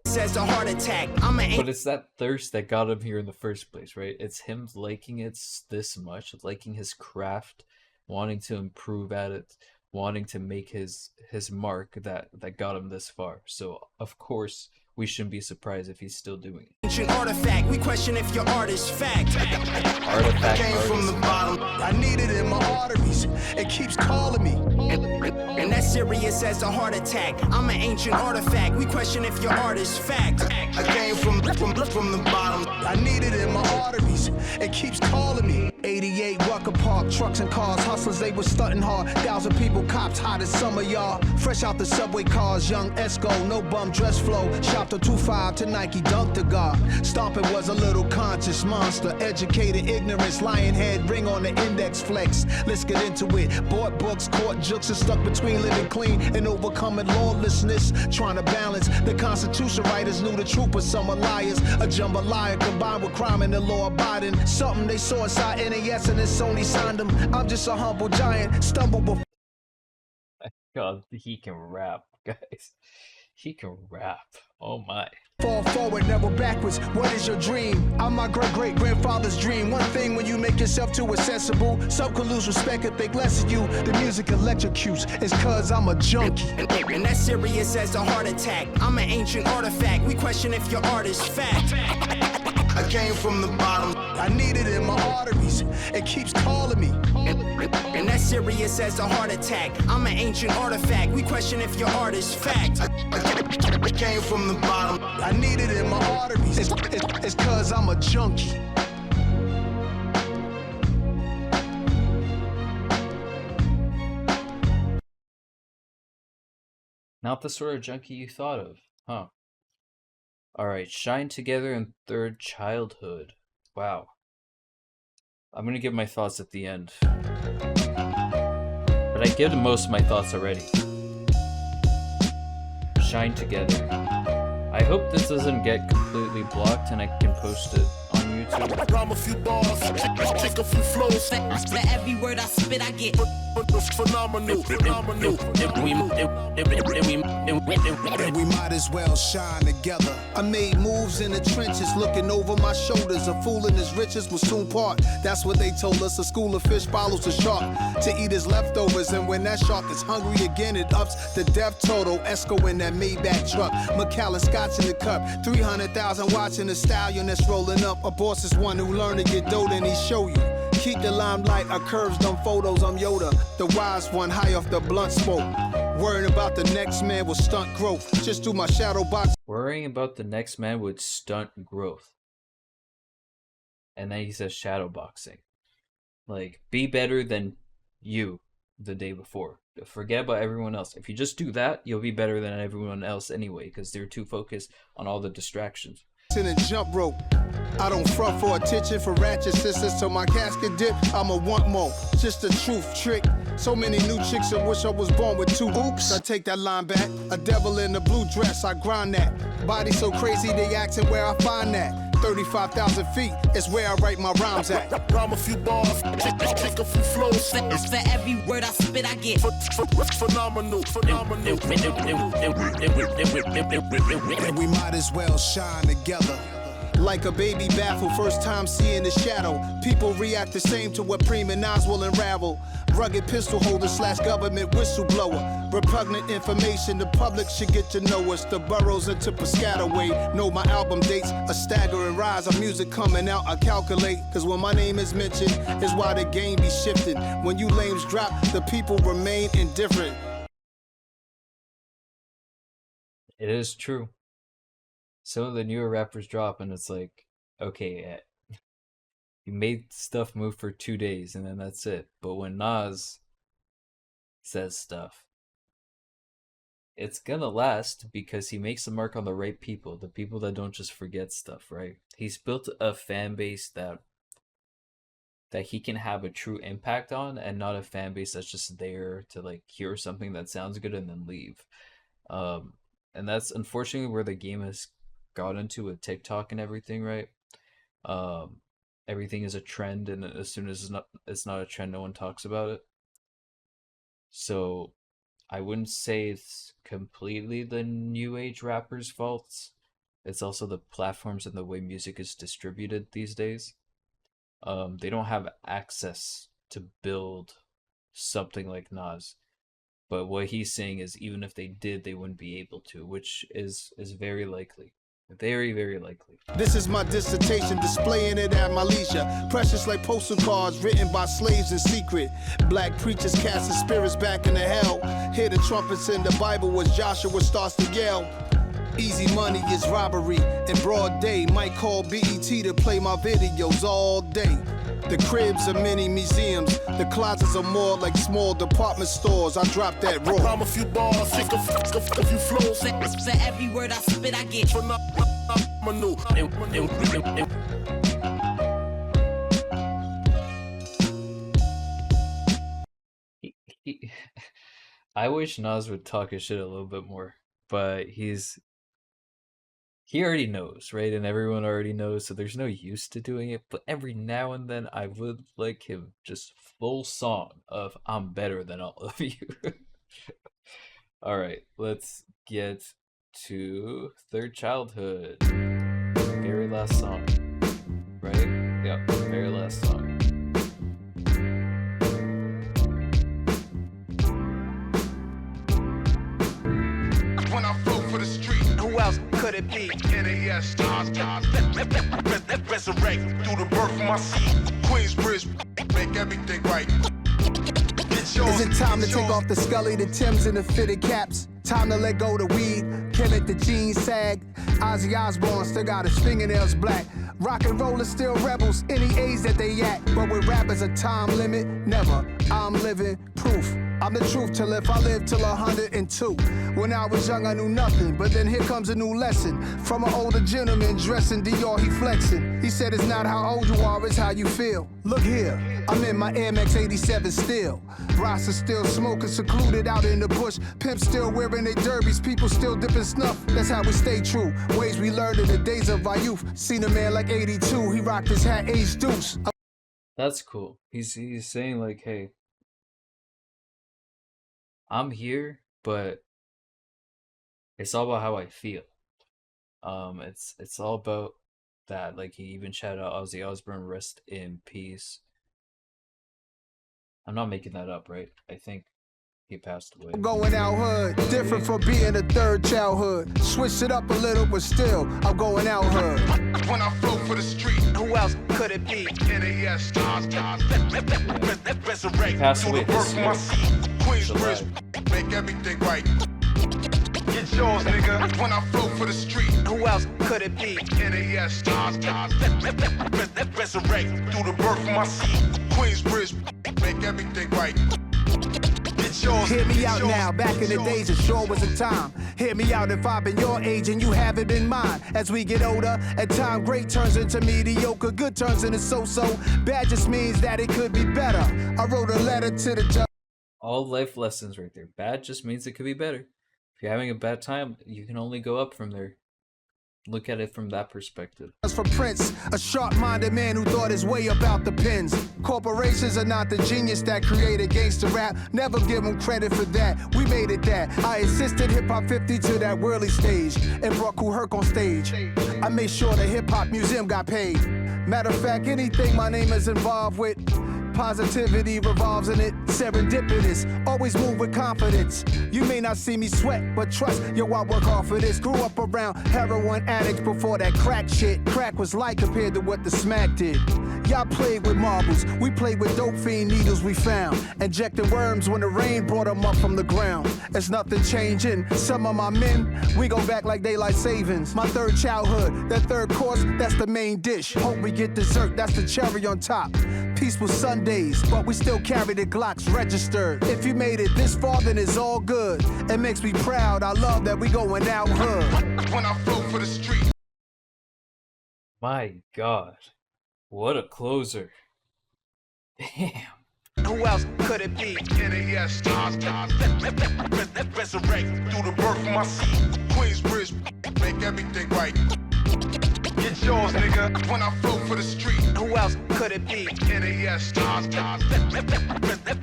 Says a heart attack. But it's that thirst that got him here in the first place, right? It's him liking it this much, liking his craft, wanting to improve at it, wanting to make his mark that got him this far. So of course we shouldn't be surprised if he's still doing it. Ancient artifact, we question if your art is fact. Artifact came from the bottom. I need it in my arteries. It keeps calling me. And that's serious as a heart attack. I'm an ancient artifact. We question if your art is fact. I came from the bottom. I need it in my arteries. It keeps calling me. 88 Rucker Park, trucks and cars, hustlers, they was stunting hard. 1,000 people, cops, hot as summer, y'all. Fresh out the subway cars, young Esco, no bum dress flow. Shopped a 2.5 to Nike, dunked the guard. Stomping was a little conscious monster. Educated ignorance, lion head, ring on the index flex. Let's get into it. Bought books, caught jokes, and stuck between living clean and overcoming lawlessness. Trying to balance. The Constitution writers knew the truth, but some are liars. A jambalaya combined with crime and the law abiding. Something they saw inside NAS and it's Sony signed them. I'm just a humble giant, stumble before. God, he can rap, guys. He can rap. Oh my. Fall forward, never backwards. What is your dream? I'm my great-great-grandfather's dream. One thing when you make yourself too accessible, some can lose respect and think less of you. The music electrocutes. It's cause I'm a junkie. And that's serious as a heart attack. I'm an ancient artifact. We question if your art is fact. I came from the bottom. I need it in my arteries. It keeps calling me. And that's serious as a heart attack. I'm an ancient artifact. We question if your art is fact. I came from the bottom. I need it in my arteries. It's cause I'm a junkie. Not the sort of junkie you thought of, huh? Alright, Shine Together and Third Childhood. Wow. I'm gonna give my thoughts at the end. But I give most of my thoughts already. Shine Together. I hope this doesn't get completely blocked and I can post it on YouTube. Rhyme a few bars, kick a few flows. For every word I spit, I get phenomenal. And we might as well shine together. I made moves in the trenches, looking over my shoulders. A fool and his riches will soon part. That's what they told us. A school of fish follows a shark to eat his leftovers. And when that shark is hungry again, it ups the death total. Esco in that Maybach truck, Macallan Scotch in the cup. 300,000 watching the stallion that's rolling up. A boss is one who learned to get dope and he show you. Keep the limelight, our curves, dumb photos, I'm Yoda. The wise one, high off the blunt smoke. Worrying about the next man will stunt growth. Just do my shadow box. Worrying about the next man would stunt growth. And then he says shadow boxing. Like, be better than you the day before. Forget about everyone else. If you just do that, you'll be better than everyone else anyway, because they're too focused on all the distractions. In a jump rope. I don't front for attention for ratchet sisters till my casket dip. I'ma want more. Just a truth trick. So many new chicks that wish I was born with two oops. I take that line back. A devil in a blue dress, I grind that. Body so crazy they asking where I find that. 35,000 feet is where I write my rhymes at. Rhyme a few bars, kick a few flows. For every word I spit, I get phenomenal. And we might as well shine together. Like a baby baffled, first time seeing the shadow. People react the same to what Preem and Nas will unravel. Rugged pistol holder / government whistleblower. Repugnant information, the public should get to know us. The boroughs into Piscataway. Know my album dates, a staggering rise of music coming out, I calculate. Cause when my name is mentioned, is why the game be shifting. When you lames drop, the people remain indifferent. It is true. Some of the newer rappers drop and it's like, okay, you made stuff move for 2 days and then that's it. But when Nas says stuff, it's gonna last because he makes a mark on the right people, the people that don't just forget stuff, right? He's built a fan base that he can have a true impact on, and not a fan base that's just there to like hear something that sounds good and then leave. And that's unfortunately where the game has got into with TikTok and everything, right? Everything is a trend, and as soon as it's not a trend, no one talks about it. So I wouldn't say it's completely the new age rappers' faults. It's also the platforms and the way music is distributed these days. They don't have access to build something like Nas. But what he's saying is even if they did, they wouldn't be able to, which is very likely. Very, very likely. This is my dissertation, displaying it at my leisure. Precious like postal cards written by slaves in secret. Black preachers casting spirits back into hell. Hear the trumpets in the Bible as Joshua starts to yell. Easy money is robbery in broad day. Might call BET to play my videos all day. The cribs are mini museums. The closets are more like small department stores. I drop that raw. Rhyme a few bars, kick a few flows. For every word I spit, I get phenomenal. I wish Nas would talk his shit a little bit more, but he already knows, right? And everyone already knows, so there's no use to doing it. But every now and then, I would like him just full song of "I'm better than all of you." All right, let's get to Third Childhood. Very last song, right? Yep, very last song. When I flow for the street, who else could it be? NAS stars, resurrect through the birth of my seed. Queensbridge, make everything right. Is it time to take off the Scully, the Timbs, and the fitted caps? Time to let go the weed, kill it, the jeans sag. Ozzy Osbourne still got his fingernails black. Rock and roll is still rebels, any age that they at. But with rap is a time limit, never. I'm living proof. I'm the truth till if I live till 102. When I was young, I knew nothing, but then here comes a new lesson from an older gentleman dressing Dior, he flexing. He said it's not how old you are, it's how you feel. Look here, I'm in my Air Max 87 still. Rasta still smoking, secluded out in the bush. Pimps still wearing their derbies, people still dipping snuff. That's how we stay true. Ways we learned in the days of our youth. Seen a man like 82, he rocked his hat age deuce. That's cool. He's saying like, hey, I'm here, but it's all about how I feel. It's all about that. Like he even shouted out Ozzy Osbourne, rest in peace. I'm not making that up, right? I think he passed away. Going out hood, different from being a third childhood. Switch it up a little, but still, I'm going out hood. When I flow for the street, who else could it be? NAS, resurrect Passed to away the birth of my seed. Queensbridge, make everything right. Get yours, nigga. When I flow for the street, who else could it be? NAS, resurrect through the birth of my seed. Queensbridge, make everything right. Hear me out now, back in the days it sure was a time. Hear me out if I've been your age and you haven't been mine. As we get older, at time great turns into mediocre, good turns into so-so. Bad just means that it could be better. I wrote a letter to the judge. All life lessons right there. Bad just means it could be better. If you're having a bad time, you can only go up from there. Look at it from that perspective. As for Prince, a sharp-minded man who thought his way about the pens. Corporations are not the genius that created gangster rap. Never give them credit for that. We made it that. I assisted Hip Hop 50 to that whirly stage and brought Kool Herc on stage. I made sure the Hip Hop Museum got paid. Matter of fact, anything my name is involved with, positivity revolves in it, serendipitous, always move with confidence. You may not see me sweat, but trust, yo, I work hard for this. Grew up around heroin addicts before that crack shit. Crack was light compared to what the smack did. Y'all played with marbles, we played with dope fiend needles we found. Injecting worms when the rain brought them up from the ground. There's nothing changing, some of my men, we go back like daylight savings. My third childhood, that third course, that's the main dish. Hope we get dessert, that's the cherry on top. Peaceful Sundays, but we still carry the Glocks registered. If you made it this far, then it's all good. It makes me proud, I love that we going out hood. When I flow for the street. My God. What a closer. Damn. Who else could it be? NAS, resurrect through the birth of my seed. Queensbridge, make everything right. Get yours, nigga. When I flow for the street, who else could it be? NAS,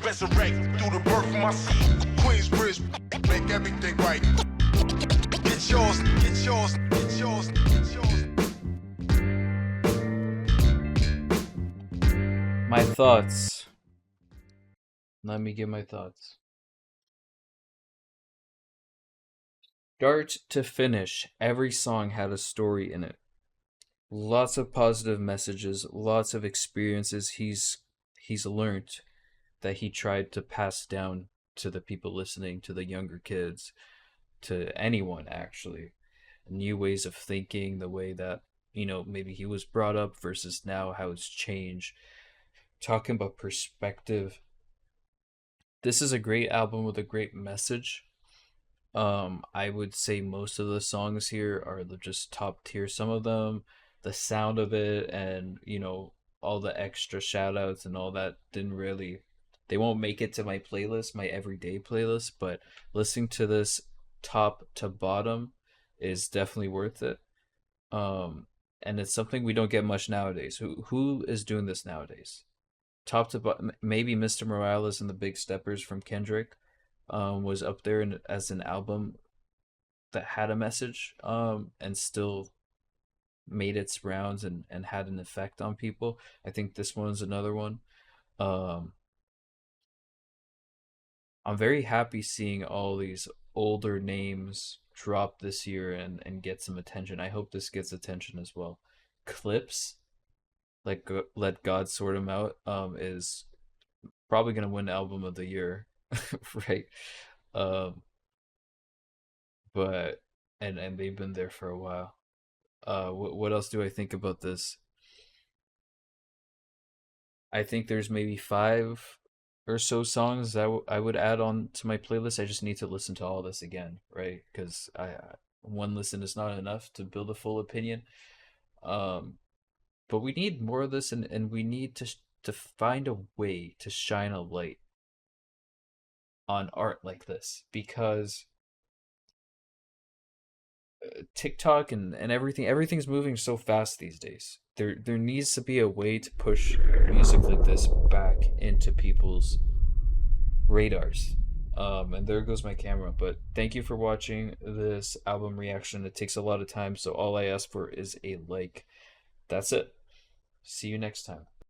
resurrect through the birth of my seed. Queensbridge, make everything right. Get yours, get yours, get yours, get yours. My thoughts. Let me give my thoughts. Start to finish, every song had a story in it. Lots of positive messages, lots of experiences he's learned that he tried to pass down to the people listening, to the younger kids, to anyone actually. New ways of thinking, the way that, maybe he was brought up versus now, how it's changed. Talking about perspective. This is a great album with a great message. I would say most of the songs here are just top tier. Some of them, the sound of it and, all the extra shout outs and all that they won't make it to my playlist, my everyday playlist, but listening to this top to bottom is definitely worth it. And it's something we don't get much nowadays. Who is doing this nowadays? Top to bottom, maybe Mr. Morales and the Big Steppers from Kendrick was up there as an album that had a message and still made its rounds and had an effect on people. I think this one's another one. I'm very happy seeing all these older names drop this year and get some attention. I hope this gets attention as well. Clips, like Let God Sort Him Out, is probably gonna win album of the year, right? But and they've been there for a while. What else do I think about this? I think there's maybe 5 or so songs I would add on to my playlist. I just need to listen to all this again, right? Because one listen is not enough to build a full opinion. Um, but we need more of this, and we need to find a way to shine a light on art like this, because TikTok and everything's moving so fast these days. There needs to be a way to push music like this back into people's radars. And there goes my camera. But thank you for watching this album reaction. It takes a lot of time, so all I ask for is a like. That's it. See you next time.